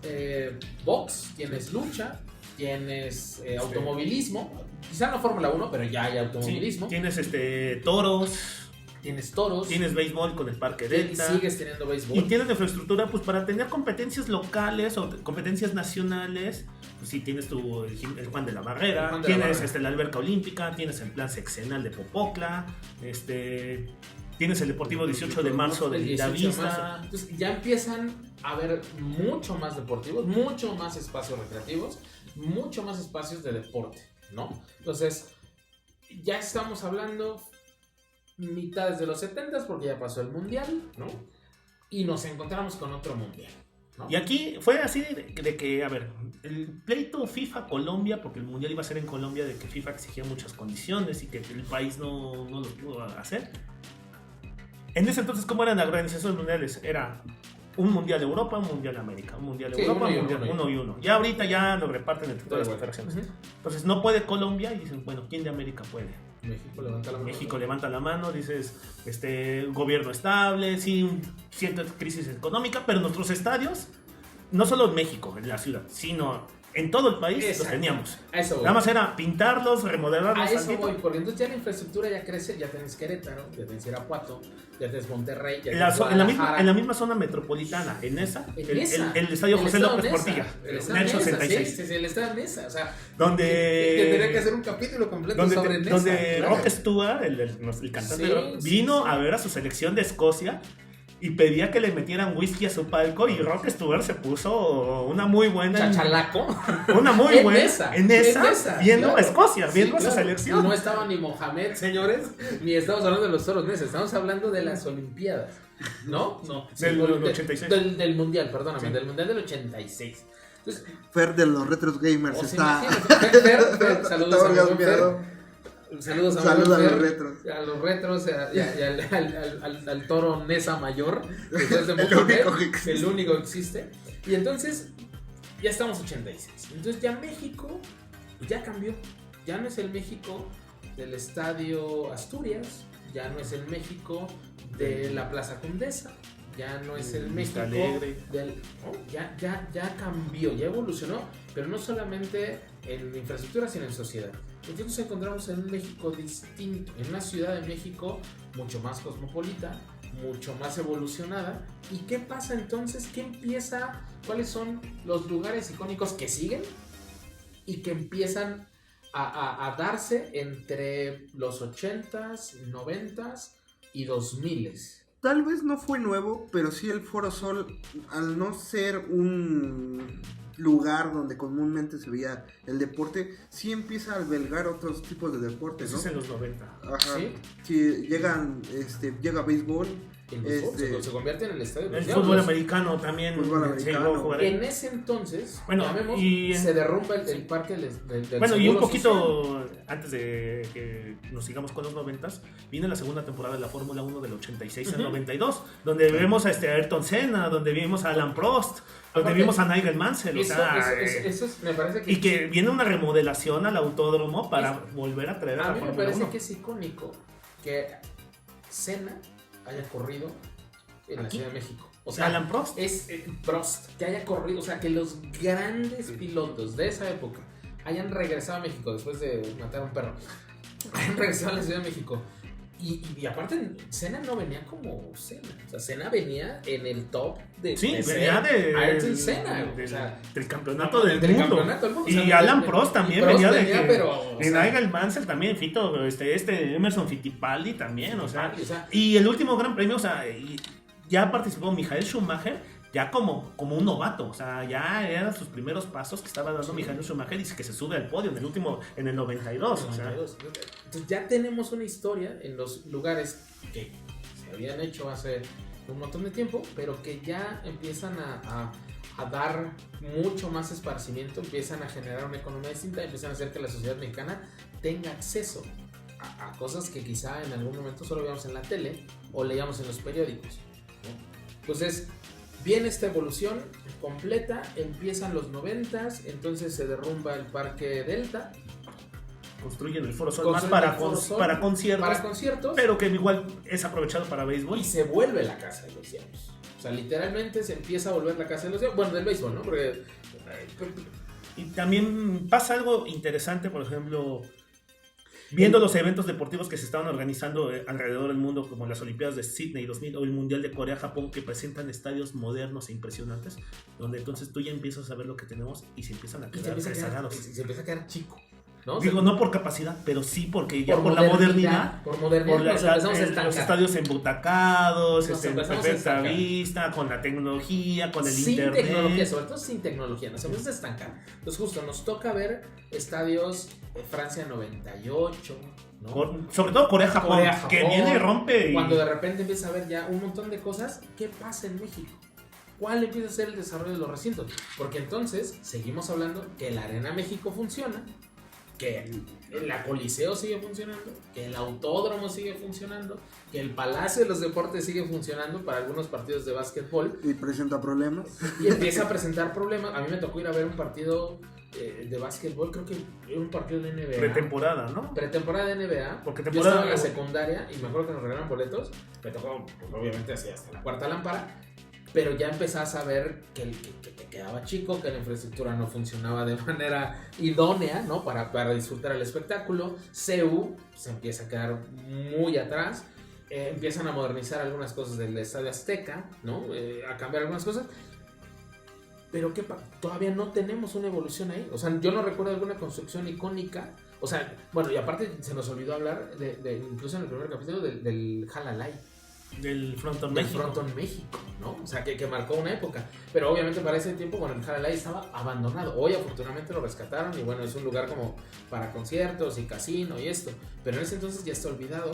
box, tienes lucha, tienes automovilismo, quizá no Fórmula 1, pero ya hay automovilismo. Sí, tienes toros. Tienes toros. Tienes béisbol con el Parque Delta. Sigues teniendo béisbol. Y tienes infraestructura pues para tener competencias locales o competencias nacionales. Pues sí, tienes el Juan de la Barrera, tienes la alberca olímpica, tienes el plan sexenal de Popocla, tienes el Deportivo 18 de marzo de Lindavista. Entonces ya empiezan a haber mucho más deportivos, mucho más espacios recreativos, mucho más espacios de deporte, ¿no? Entonces ya estamos hablando mitades de los 70s porque ya pasó el mundial, ¿no? Y nos encontramos con otro mundial, ¿no? Y aquí fue así de que, a ver, el pleito FIFA Colombia, porque el mundial iba a ser en Colombia, de que FIFA exigía muchas condiciones y que el país no lo pudo hacer. En ese entonces, ¿cómo eran las organizaciones mundiales? Era un mundial de Europa, un mundial de América, un mundial de Europa, uno y uno. Ya ahorita ya lo reparten entre todas las confederaciones. Entonces no puede Colombia y dicen, bueno, ¿quién de América puede? México levanta la mano, dices, gobierno estable, sí, cierta crisis económica, pero nuestros estadios, no solo en México, en la ciudad, sino en todo el país los teníamos. Nada más era pintarlos, remodelarlos. A eso voy, porque entonces ya la infraestructura ya crece, ya tenés Querétaro, ya tenés Irapuato, ya tenés Monterrey, ya tenés en la misma zona metropolitana, el estadio José López Portilla, el estadio 86. Sí, el estadio Nesa, o sea, donde tendría que hacer un capítulo completo sobre Nesa. Donde claro. Rock Stewart, el cantante de rock, vino a ver a su selección de Escocia y pedía que le metieran whisky a su palco y Rock Stewart se puso una muy buena chachalaco, una muy buena en esa viendo claro. a Escocia, viendo a su selección. No estaba ni Mohamed, señores, ni estamos hablando de los toros Nesa, estamos hablando de las Olimpiadas, ¿no? Del 86. Del mundial, perdóname, del mundial del 86. Entonces, Fer de los Retros Gamers está. Fer, saludos a Fer. Saludos a los retros. A los retros y al toro Nesa mayor, que es de el único que existe. Y entonces, ya estamos 86. Entonces, ya México ya cambió. Ya no es el México del Estadio Asturias, ya no es el México de la Plaza Condesa, ya no es el México del. Ya cambió, ya evolucionó, pero no solamente en infraestructura, sino en sociedad. Entonces nos encontramos en un México distinto, en una Ciudad de México mucho más cosmopolita, mucho más evolucionada. ¿Y qué pasa entonces? ¿Qué empieza? ¿Cuáles son los lugares icónicos que siguen y que empiezan a darse entre los 80s, 90s y 2000s? Tal vez no fue nuevo, pero sí el Foro Sol, al no ser un lugar donde comúnmente se veía el deporte, sí empieza a albergar otros tipos de deportes, ¿no? Eso es en los 90. Ajá. Sí, llega béisbol. El béisbol se convierte en el estadio. El fútbol americano también. En ese entonces, se derrumba el parque del bueno, y un poquito social. Antes de que nos sigamos con los 90s, viene la segunda temporada de la Fórmula 1 del 86 al 92, donde vemos a Ayrton Senna, donde vimos a Alan Prost, donde vimos a Nigel Mansell. Eso me parece que... Y que viene una remodelación al autódromo para volver a traer a la Fórmula 1. A mí me parece que es icónico que Senna haya corrido en la Ciudad de México. O sea, Alan Prost. Es Prost, que haya corrido, o sea, que los grandes pilotos de esa época hayan regresado a México después de matar a un perro. Hayan regresado a la Ciudad de México. Y aparte, Senna no venía como Senna. O sea, Senna venía en el top de venía Ayrton Senna. Del campeonato del mundo. Y Alan Prost también venía de Nigel Mansell también, Fito, Emerson Fittipaldi también, o sea, y el último gran premio, o sea, ya participó Michael Schumacher, ya como un novato, o sea, ya eran sus primeros pasos que estaba dando Michael Schumacher y que se sube al podio en el 92. O sea. Entonces ya tenemos una historia en los lugares que se habían hecho hace un montón de tiempo, pero que ya empiezan a dar mucho más esparcimiento, empiezan a generar una economía distinta, empiezan a hacer que la sociedad mexicana tenga acceso a cosas que quizá en algún momento solo veíamos en la tele o leíamos en los periódicos, ¿no? Entonces viene esta evolución completa, empiezan los 90s, entonces se derrumba el Parque Delta. Construyen el Foro Sol más para conciertos, pero que igual es aprovechado para béisbol. Y se vuelve la casa de los diablos. O sea, literalmente se empieza a volver la casa de los diablos. Bueno, del béisbol, ¿no? Porque... Y también pasa algo interesante, por ejemplo, viendo los eventos deportivos que se estaban organizando alrededor del mundo, como las Olimpiadas de Sydney 2000 o el Mundial de Corea-Japón, que presentan estadios modernos e impresionantes, donde entonces tú ya empiezas a ver lo que tenemos y se empiezan a quedar rezagados. Se empieza a quedar chico, ¿no? Digo, no por capacidad, pero sí porque ya por la modernidad. Por modernidad los estadios embutacados, en perfecta vista, con la tecnología, con el internet. Sin tecnología, sobre todo sin tecnología, nos empieza a estancar. Entonces justo nos toca ver estadios Francia 98, ¿no? Sobre todo Corea-Japón, que viene y rompe. Cuando de repente empieza a ver ya un montón de cosas, ¿qué pasa en México? ¿Cuál empieza a ser el desarrollo de los recintos? Porque entonces seguimos hablando que la Arena México funciona, que la Coliseo sigue funcionando, que el Autódromo sigue funcionando, que el Palacio de los Deportes sigue funcionando para algunos partidos de básquetbol. Y presenta problemas. Y empieza a presentar problemas. A mí me tocó ir a ver un partido de básquetbol, creo que era un partido de NBA. Pretemporada, ¿no? Pretemporada de NBA. Porque yo estaba en la secundaria y me acuerdo que nos regalaron boletos. Me tocó, pues, obviamente, así hasta la cuarta lámpara. Pero ya empezabas a ver que te quedaba chico, que la infraestructura no funcionaba de manera idónea, ¿no? Para disfrutar el espectáculo. CU se empieza a quedar muy atrás. Empiezan a modernizar algunas cosas del Estadio Azteca, ¿no? A cambiar algunas cosas. Pero todavía no tenemos una evolución ahí. O sea, yo no recuerdo alguna construcción icónica. O sea, bueno, y aparte se nos olvidó hablar incluso en el primer capítulo del Jalalay. Del Frontón México, ¿no? O sea, que marcó una época. Pero obviamente para ese tiempo, bueno, el Jalalay estaba abandonado. Hoy afortunadamente lo rescataron y bueno, es un lugar como para conciertos y casino y esto. Pero en ese entonces ya está olvidado.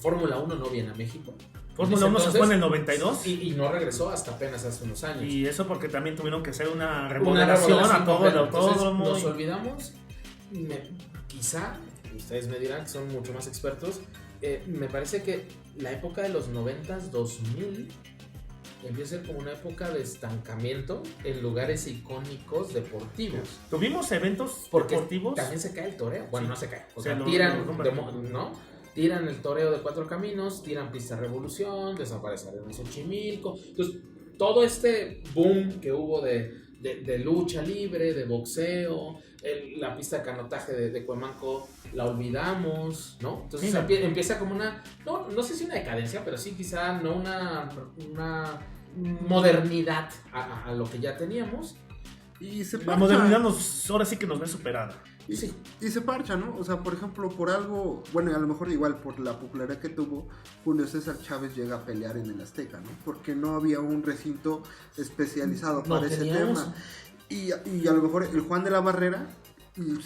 Fórmula 1 no viene a México. Fórmula 1 se fue en el 92 y no regresó hasta apenas hace unos años. Y eso porque también tuvieron que hacer una remodelación a todo el autódromo. Nos olvidamos, quizá, ustedes me dirán que son mucho más expertos, me parece que la época de los 90s, 2000 empieza a ser como una época de estancamiento en lugares icónicos deportivos. Tuvimos eventos porque deportivos. También se cae el toreo. Bueno, sí. No se cae. O sea, tiran el toreo de 4 caminos, tiran Pista Revolución, desaparece Arena Xochimilco. Entonces, todo este boom que hubo de lucha libre, de boxeo, la pista de canotaje de Cuemanco, la olvidamos, ¿no? Entonces empieza como una, no sé si una decadencia, pero sí quizá no una modernidad a lo que ya teníamos. Y la modernidad ahora sí que nos ve superada. Y se parcha, ¿no? O sea, por ejemplo, por algo, bueno, a lo mejor igual por la popularidad que tuvo, Julio César Chávez llega a pelear en el Azteca, ¿no? Porque no había un recinto especializado para ese tema. Y a lo mejor el Juan de la Barrera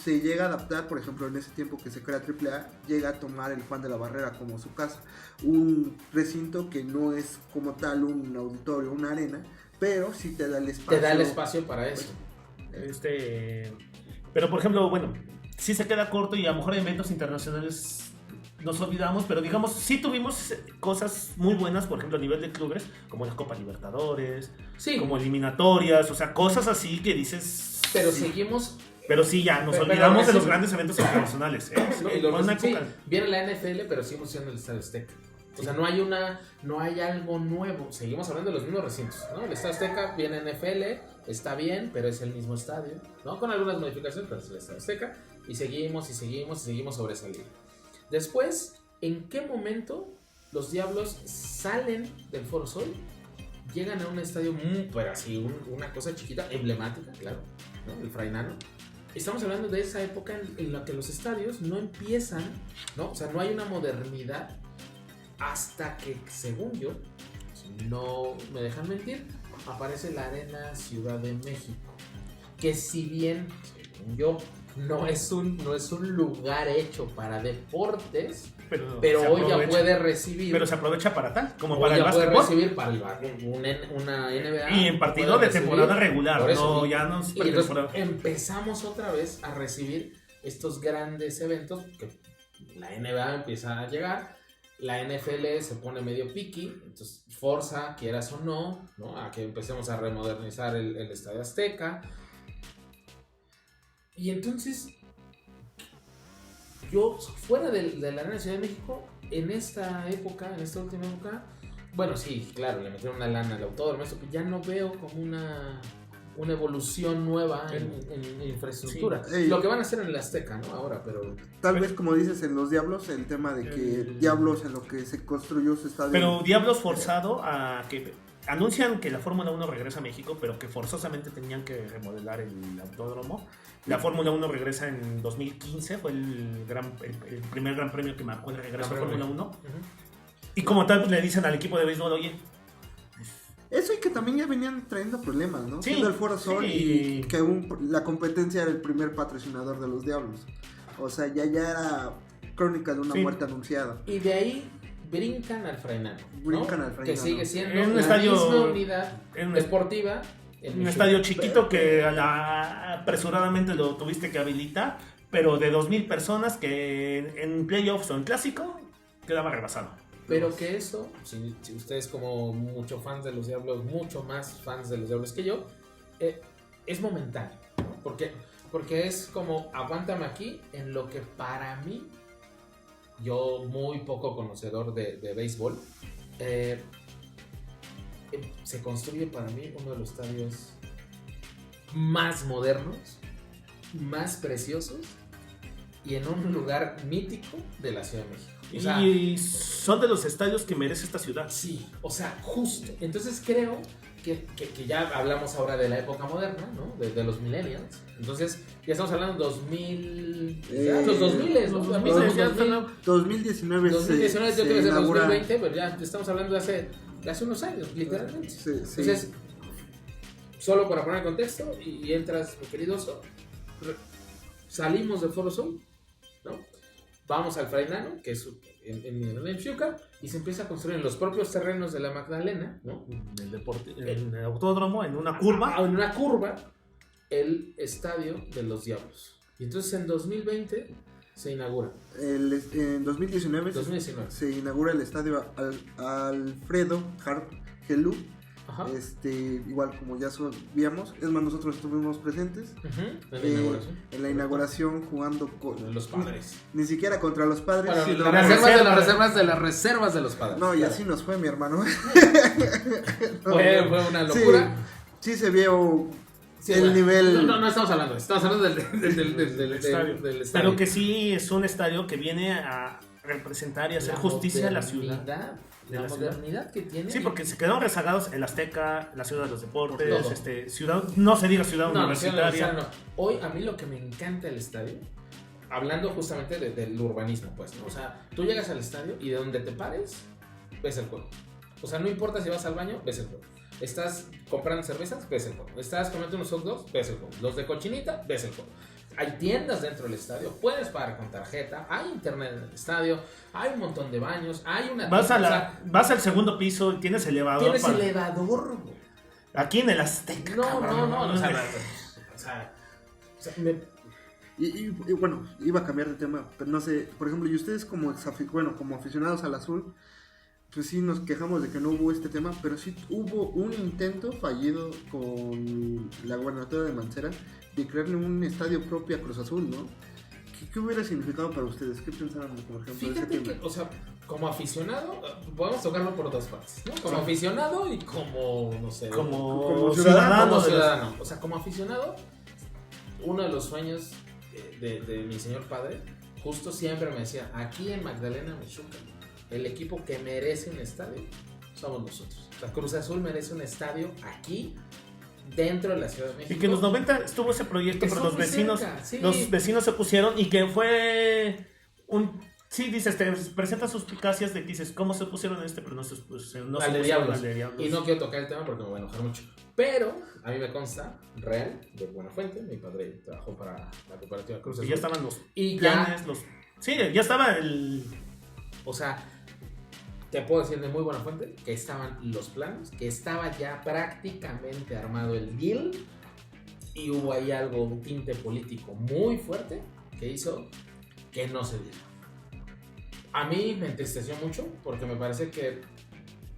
se llega a adaptar, por ejemplo, en ese tiempo que se crea AAA, llega a tomar el Juan de la Barrera como su casa. Un recinto que no es como tal un auditorio, una arena, pero sí te da el espacio. Te da el espacio para eso. Pero por ejemplo, bueno, sí se queda corto y a lo mejor en eventos internacionales nos olvidamos, pero digamos, sí tuvimos cosas muy buenas, por ejemplo, a nivel de clubes, como la Copa Libertadores, como eliminatorias, o sea, cosas así que dices... Pero sí. Seguimos... Pero sí, ya, nos olvidamos de los grandes eventos internacionales. Viene la NFL, pero seguimos siendo el Estadio Azteca. O sea, no hay algo nuevo. Seguimos hablando de los mismos recintos, ¿no? El Estadio Azteca viene NFL, está bien, pero es el mismo estadio, ¿no? Con algunas modificaciones, pero es el Estadio Azteca. Y seguimos sobresaliendo. Después, ¿en qué momento los Diablos salen del Foro Sol? Llegan a un estadio pero así, una cosa chiquita, emblemática, claro, ¿no? El Fray Nano. Estamos hablando de esa época en la que los estadios no empiezan, ¿no? O sea, no hay una modernidad hasta que, según yo, si no me dejan mentir, aparece la Arena Ciudad de México. Que si bien, según yo, no es un lugar hecho para deportes, pero hoy ya puede recibir. Pero se aprovecha para tal, como para el básquetbol. Puede recibir para una NBA. Y en partido de temporada regular, eso, ya no es temporada. Empezamos otra vez a recibir estos grandes eventos que la NBA empieza a llegar. la NFL se pone medio picky, entonces forza, quieras o no, a que empecemos a remodernizar el Estadio Azteca. Y entonces, yo fuera de la Arena Ciudad de México, en esta última época, bueno, sí, claro, le metieron una lana al autódromo, eso, pero ya no veo como una evolución nueva en infraestructura. Sí. Lo que van a hacer en el Azteca, ¿no? Ahora, pero... Tal vez, como dices, en los Diablos, el tema de que Diablos en lo que se construyó su estadio... Pero Diablos forzado a que... Anuncian que la Fórmula 1 regresa a México, pero que forzosamente tenían que remodelar el autódromo. La Fórmula 1 regresa en 2015, fue el primer gran premio que marcó el regreso a Fórmula 1. Uh-huh. Y como tal, pues, le dicen al equipo de béisbol, oye... Eso y que también ya venían trayendo problemas, ¿no? Sí, siendo el Foro Sol sí. y que la competencia era el primer patrocinador de los Diablos. O sea, ya era crónica de una muerte anunciada. Y de ahí brincan al Frainano, ¿no? Que sigue siendo en un la estadio, misma unidad deportiva. Un estadio chiquito que apresuradamente lo tuviste que habilitar, pero de 2,000 personas que en playoffs o en clásico quedaba rebasado. Pero que eso, si ustedes como mucho más fans de los Diablos que yo, es momentáneo, ¿no? Porque es como, aguántame aquí en lo que para mí, yo muy poco conocedor de béisbol, se construye para mí uno de los estadios más modernos, más preciosos y en un lugar mítico de la Ciudad de México. O sea, y son de los estadios que merece esta ciudad. Sí, o sea, justo. Entonces creo que ya hablamos ahora de la época moderna, ¿no? De los millennials. Entonces ya estamos hablando de 2000... los 2000, ¿no? 2019 yo quiero decir 2020, pero ya estamos hablando de hace unos años, literalmente. Sí. Entonces, solo para poner en contexto, y entras, mi querido Oso, salimos del Foro Sol, ¿no? Vamos al Frainano, que es en Xuca, y se empieza a construir en los propios terrenos de la Magdalena, ¿no? En el autódromo, en una curva. En una curva, el Estadio de los Diablos. Y entonces en 2020 se inaugura. En 2019 se inaugura el estadio Alfredo Hargelú. Ajá. Igual como ya sabíamos, es más, nosotros estuvimos presentes en la inauguración jugando con los Padres. Ni siquiera contra los Padres, bueno, sino las reservas de los Padres. No, y así nos fue, mi hermano. Fue una locura. Sí se vio el nivel. No estamos hablando del estadio. Pero que sí es un estadio que viene a representar y hacer justicia a la ciudad. La modernidad que tiene. Sí, porque se quedaron rezagados el Azteca, la Ciudad de los Deportes, ciudad, no se diga ciudad universitaria. No. Hoy a mí lo que me encanta del estadio, hablando justamente del urbanismo, pues, ¿no? O sea, tú llegas al estadio y de donde te pares, ves el juego. O sea, no importa si vas al baño, ves el juego. Estás comprando cervezas, ves el juego. Estás comiendo unos hot dogs, ves el juego. Los de cochinita, ves el juego. Hay tiendas dentro del estadio, puedes pagar con tarjeta, hay internet en el estadio, hay un montón de baños, hay una... Vas al segundo piso, tienes elevador. Tienes elevador, güey. Aquí en el Azteca. No. Y bueno, iba a cambiar de tema, pero no sé, por ejemplo, y ustedes como aficionados al azul, pues sí nos quejamos de que no hubo este tema, pero sí hubo un intento fallido con la gubernatura de Mancera de crearle un estadio propio a Cruz Azul, ¿no? ¿Qué hubiera significado para ustedes? ¿Qué pensaban, por ejemplo, Fíjate de ese tema? que, o sea, como aficionado, podemos tocarlo por dos partes, ¿no? Como aficionado y como, no sé, como ciudadano. O sea, como aficionado, uno de los sueños de mi señor padre, justo siempre me decía, aquí en Magdalena Mechuca, el equipo que merece un estadio somos nosotros. O sea, Cruz Azul merece un estadio aquí, dentro de la Ciudad de México. Y que en los 90 estuvo ese proyecto, pero los vecinos se pusieron y que fue un... Sí, dices, te presentas suspicacias de que dices, ¿cómo se pusieron en este? Pero no se pusieron al de Diablos. Y no quiero tocar el tema porque me voy a enojar mucho. Pero a mí me consta, real, de buena fuente, mi padre trabajó para la cooperativa Cruz Azul. Y ya estaban los planes, Sí, ya estaba el... O sea, te puedo decir de muy buena fuente que estaban los planos, que estaba ya prácticamente armado el deal y hubo ahí un tinte político muy fuerte que hizo que no se diera. A mí me entristeció mucho porque me parece que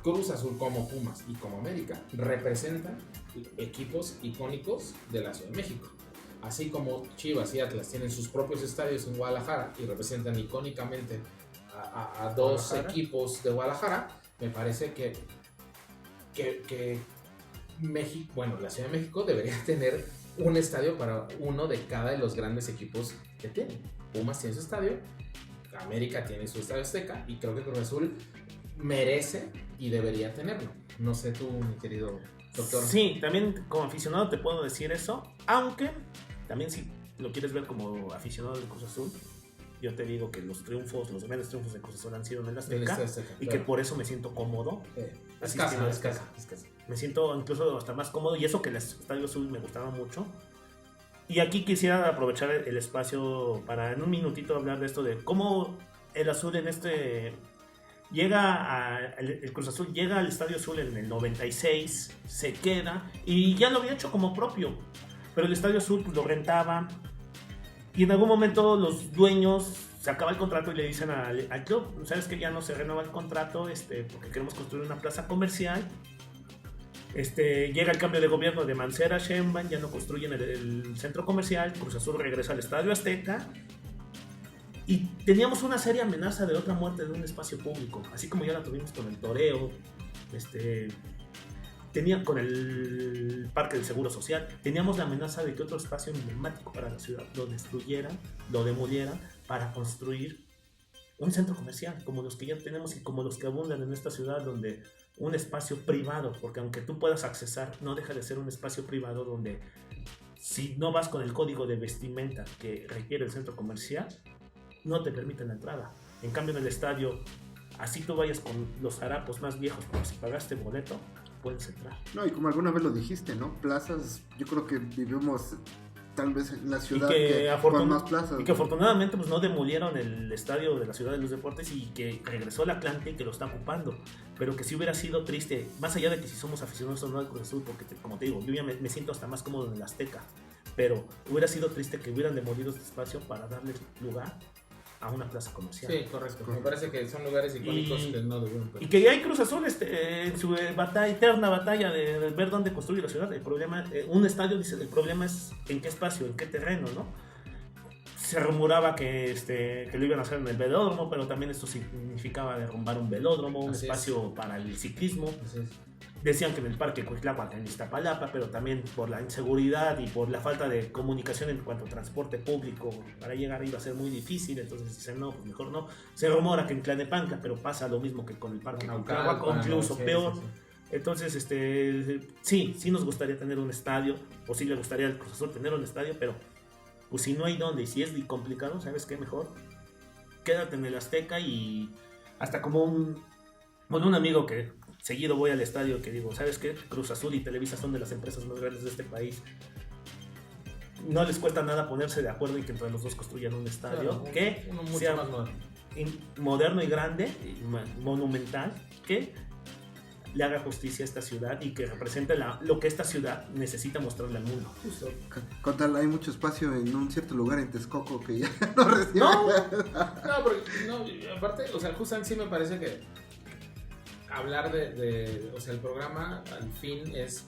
Cruz Azul como Pumas y como América representan equipos icónicos de la Ciudad de México. Así como Chivas y Atlas tienen sus propios estadios en Guadalajara y representan icónicamente a dos equipos de Guadalajara, me parece que México, bueno, la Ciudad de México debería tener un estadio para uno de cada de los grandes equipos que tiene. Pumas tiene su estadio, América tiene su estadio Azteca y creo que Cruz Azul merece y debería tenerlo. No sé tú, mi querido doctor. Sí, también como aficionado te puedo decir eso, aunque también si lo quieres ver como aficionado del Cruz Azul, yo te digo que los grandes triunfos de Cruz Azul han sido en el Azteca, y que por eso me siento cómodo. Es casa. Me siento incluso hasta más cómodo, y eso que el Estadio Azul me gustaba mucho. Y aquí quisiera aprovechar el espacio para en un minutito hablar de esto, de cómo el Azul en el Cruz Azul llega al Estadio Azul en el 96, se queda, y ya lo había hecho como propio, pero el Estadio Azul pues, lo rentaba, y en algún momento los dueños se acaba el contrato y le dicen al club, sabes que ya no se renueva el contrato porque queremos construir una plaza comercial. Llega el cambio de gobierno de Mancera a Sheinbaum, ya no construyen el centro comercial, Cruz Azul regresa al Estadio Azteca y teníamos una seria amenaza de otra muerte de un espacio público, así como ya la tuvimos con el Toreo, con el Parque del Seguro Social. Teníamos la amenaza de que otro espacio emblemático para la ciudad lo destruyeran, lo demolieran para construir un centro comercial como los que ya tenemos y como los que abundan en esta ciudad, donde un espacio privado, porque aunque tú puedas accesar, no deja de ser un espacio privado donde si no vas con el código de vestimenta que requiere el centro comercial, no te permiten la entrada. En cambio en el estadio, así tú vayas con los harapos más viejos, como si pagaste boleto, puedes entrar. No, y como alguna vez lo dijiste, ¿no? Plazas, yo creo que vivimos tal vez en la ciudad con más plazas. Y que afortunadamente pues no demolieron el estadio de la Ciudad de los Deportes y que regresó el Atlante y que lo está ocupando. Pero que sí hubiera sido triste, más allá de que si somos aficionados o no al Cruz Azul, porque como te digo, yo ya me siento hasta más cómodo en el Azteca, pero hubiera sido triste que hubieran demolido este espacio para darle lugar a una plaza comercial. Sí, correcto. Me parece que son lugares icónicos que no debieron perder. Y que hay Cruz Azul en su eterna batalla de ver dónde construye la ciudad. El problema, un estadio dice, el problema es en qué espacio, en qué terreno, ¿no? Se rumoraba que lo iban a hacer en el velódromo, pero también esto significaba derrumbar un velódromo, un espacio para el ciclismo. Así es. Decían que en el Parque Cuitláhuac, en Iztapalapa, pero también por la inseguridad y por la falta de comunicación en cuanto a transporte público, para llegar iba a ser muy difícil, entonces dicen no, pues mejor no. Se rumora que en Tlalnepantla, pero pasa lo mismo que con el Parque Cuitláhuac, o incluso peor. Sí. Entonces, sí nos gustaría tener un estadio, o sí le gustaría al Cruz Azul tener un estadio, pero pues si no hay dónde, y si es complicado, ¿sabes qué? Mejor quédate en el Azteca. Y hasta como un amigo que seguido voy al estadio, que digo, ¿sabes qué? Cruz Azul y Televisa son de las empresas más grandes de este país. No les cuesta nada ponerse de acuerdo y que entre los dos construyan un estadio, claro, que mucho sea más moderno y grande, y monumental, que le haga justicia a esta ciudad y que represente lo que esta ciudad necesita mostrarle al mundo. Justo. Con tal, hay mucho espacio en un cierto lugar en Texcoco que ya no recibe. Aparte, o sea, justamente sí me parece que hablar o sea, el programa al fin es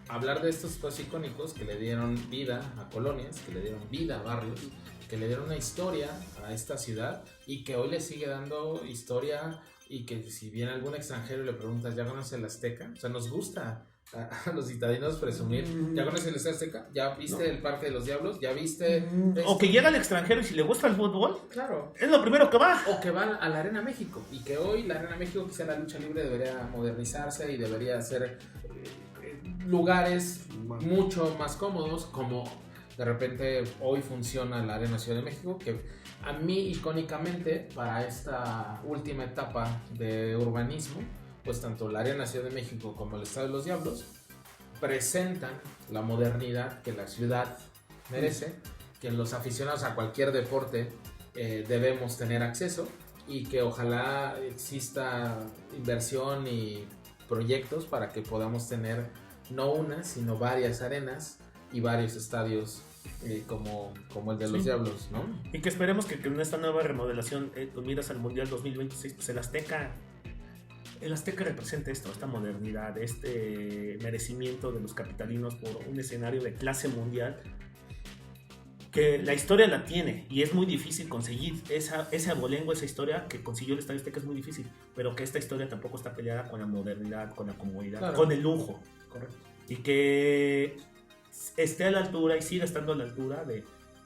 hablar de estos espacios icónicos que le dieron vida a colonias, que le dieron vida a barrios, que le dieron una historia a esta ciudad y que hoy le sigue dando historia, y que si viene algún extranjero y le preguntas, ¿ya conoces el Azteca? O sea, nos gusta a los citadinos presumir, ¿ya conoces el Azteca? ¿Ya viste el Parque de los Diablos? ¿Ya viste? O que llega al extranjero y si le gusta el fútbol, claro, es lo primero que va. O que van a la Arena México, y que hoy la Arena México, quizá la lucha libre debería modernizarse y debería ser lugares mucho más cómodos, como de repente hoy funciona la Arena Ciudad de México, que a mí icónicamente para esta última etapa de urbanismo, pues tanto la Arena Ciudad de México como el Estadio de los Diablos presentan la modernidad que la ciudad merece, que los aficionados a cualquier deporte debemos tener acceso, y que ojalá exista inversión y proyectos para que podamos tener no una, sino varias arenas y varios estadios como el de los Sí. Diablos, ¿no? Y que esperemos que en esta nueva remodelación, con miras al Mundial 2026, pues el Azteca represente esta modernidad, este merecimiento de los capitalinos por un escenario de clase mundial, que la historia la tiene y es muy difícil conseguir ese abolengo, esa historia que consiguió el Estadio Azteca es muy difícil, pero que esta historia tampoco está peleada con la modernidad, con la comodidad, Claro. con el lujo, Correcto. y que esté a la altura y siga estando a la altura de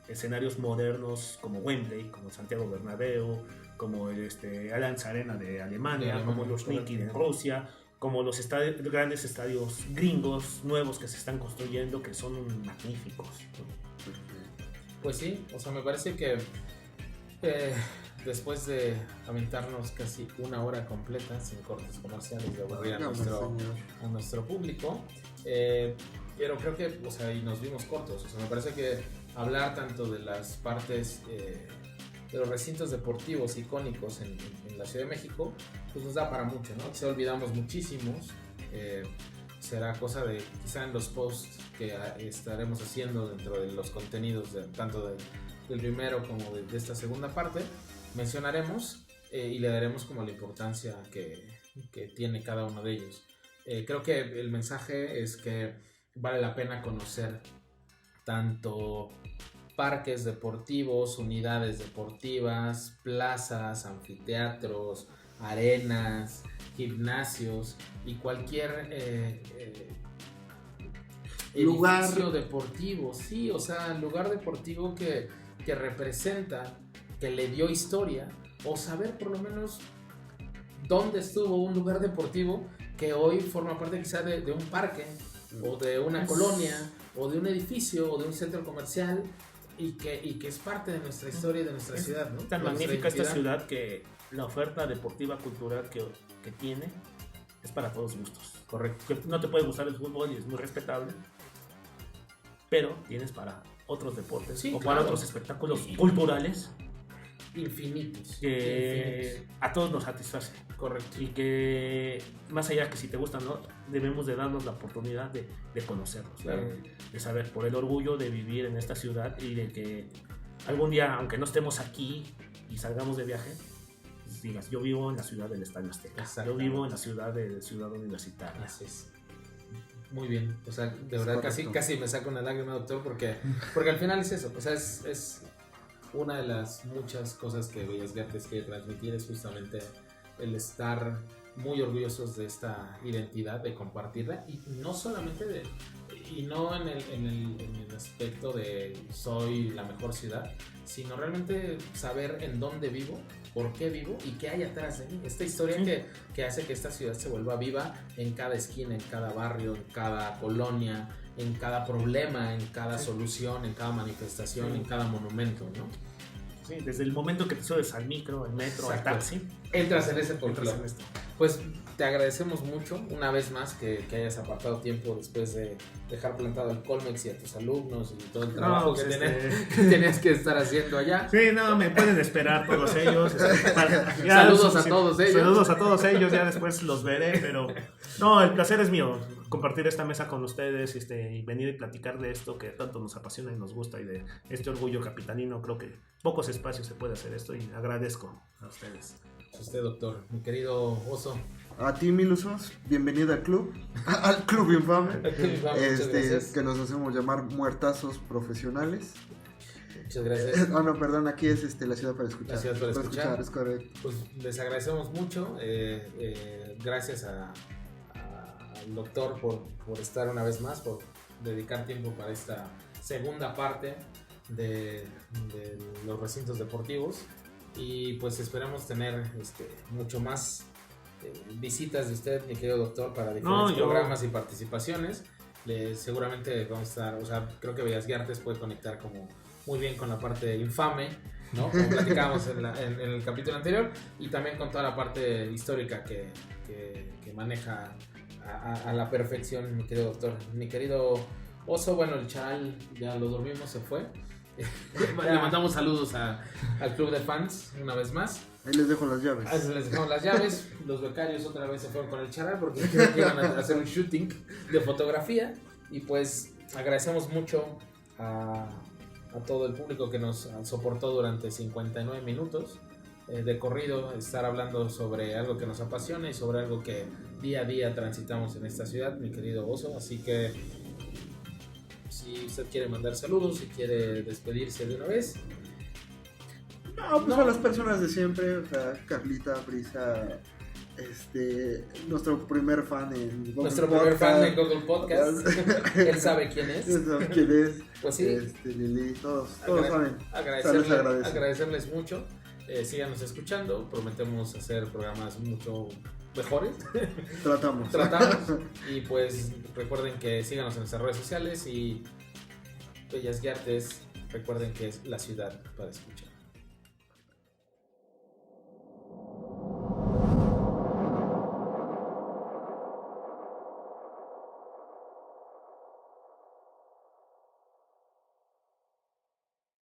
escenarios modernos como Wembley, como Santiago Bernabéu, como el Allianz Arena de Alemania, como los Niki de Rusia, como los grandes estadios gringos nuevos que se están construyendo, que son magníficos, ¿no? Pues sí, o sea, me parece que después de aventarnos casi una hora completa sin cortes comerciales y aburrir a nuestro público, pero creo que, o sea, y nos vimos cortos, o sea, me parece que hablar tanto de las partes de los recintos deportivos icónicos en la Ciudad de México, pues nos da para mucho, ¿no? Quizá olvidamos muchísimos, será cosa de quizá en los posts que estaremos haciendo dentro de los contenidos tanto del primero como de esta segunda parte, mencionaremos y le daremos como la importancia que tiene cada uno de ellos. Creo que el mensaje es que vale la pena conocer tanto parques deportivos, unidades deportivas, plazas, anfiteatros, arenas, gimnasios y cualquier lugar edificio deportivo, sí, o sea, lugar deportivo que representa, que le dio historia, o saber por lo menos dónde estuvo un lugar deportivo que hoy forma parte quizá de un parque, o de una colonia, o de un edificio, o de un centro comercial, y que es parte de nuestra historia y de nuestra ciudad, ¿no? Tan magnífica esta ciudad que la oferta deportiva cultural que tiene es para todos gustos. Correcto. Que no te puede gustar el fútbol y es muy respetable, pero tienes para otros deportes, Sí, o claro. para otros espectáculos culturales Infinitos. que a todos nos satisface. Correcto. Y que más allá que si te gustan, ¿no? Debemos de darnos la oportunidad de conocerlos, Claro. de saber, por el orgullo de vivir en esta ciudad y de que algún día, aunque no estemos aquí y salgamos de viaje, pues digas, yo vivo en la ciudad del Estadio Azteca, yo Exactamente. vivo en la ciudad de Ciudad Universitaria. Así es. Muy bien, o sea, de Es verdad correcto. casi me saca una lágrima, doctor, porque al final es eso, o sea, es una de las muchas cosas que Bellas Artes quiere transmitir, es justamente el estar muy orgullosos de esta identidad, de compartirla, y no solamente y no en el aspecto de soy la mejor ciudad, sino realmente saber en dónde vivo, por qué vivo y qué hay atrás de mí. Esta historia Sí. que hace que esta ciudad se vuelva viva en cada esquina, en cada barrio, en cada colonia, en cada problema, en cada solución, en cada manifestación, en cada monumento, ¿no? Sí, desde el momento que te subes al micro, al metro, al Exacto. taxi, Entras en ese entras folclore. en esto. Pues te agradecemos mucho una vez más que hayas apartado tiempo después de dejar plantado al Colmex y a tus alumnos y todo el trabajo pues, que tenías que estar haciendo allá. Sí, no, me pueden esperar todos ellos. Saludos a todos ellos. Saludos a todos ellos, ya después los veré, pero no, el placer es mío compartir esta mesa con ustedes y venir y platicar de esto que tanto nos apasiona y nos gusta y de este orgullo capitalino. Creo que pocos espacios se puede hacer esto y agradezco a ustedes. A usted, doctor, mi querido Oso. A ti, Milusos, bienvenido al club, al club infame, Muchas gracias. que nos hacemos llamar muertazos profesionales. Muchas gracias. No, perdón, aquí es la ciudad para escuchar. La ciudad para escuchar. es correcto. Pues les agradecemos mucho. Gracias al doctor por estar una vez más, por dedicar tiempo para esta segunda parte de los recintos deportivos. Y pues esperamos tener mucho más visitas de usted, mi querido doctor, para diferentes programas y participaciones. Seguramente vamos a estar, o sea, creo que Bellas Artes puede conectar como muy bien con la parte infame, ¿no? Como platicábamos en el capítulo anterior, y también con toda la parte histórica que maneja a la perfección, mi querido doctor. Mi querido Oso, bueno, el charal ya lo dormimos, se fue. Le mandamos saludos al club de fans una vez más. Ahí les dejo las llaves. Les dejamos las llaves. Los becarios otra vez se fueron con el charal porque creo que iban a hacer un shooting de fotografía. Y pues agradecemos mucho a a todo el público que nos soportó durante 59 minutos de corrido, estar hablando sobre algo que nos apasiona y sobre algo que día a día transitamos en esta ciudad, mi querido Oso. Así que si usted quiere mandar saludos, si quiere despedirse de una vez. No, pues a las personas de siempre, o sea, Carlita, Brisa, nuestro primer fan en Google Primer fan en Google Podcast. Él sabe quién es. Él sabe quién es. Pues sí. Lili, todos saben. Agradecerles mucho. Síganos escuchando. Prometemos hacer programas mucho mejores. Tratamos. Y pues recuerden que síganos en nuestras redes sociales. Y Bellas y Artes, recuerden que es la ciudad para escuchar.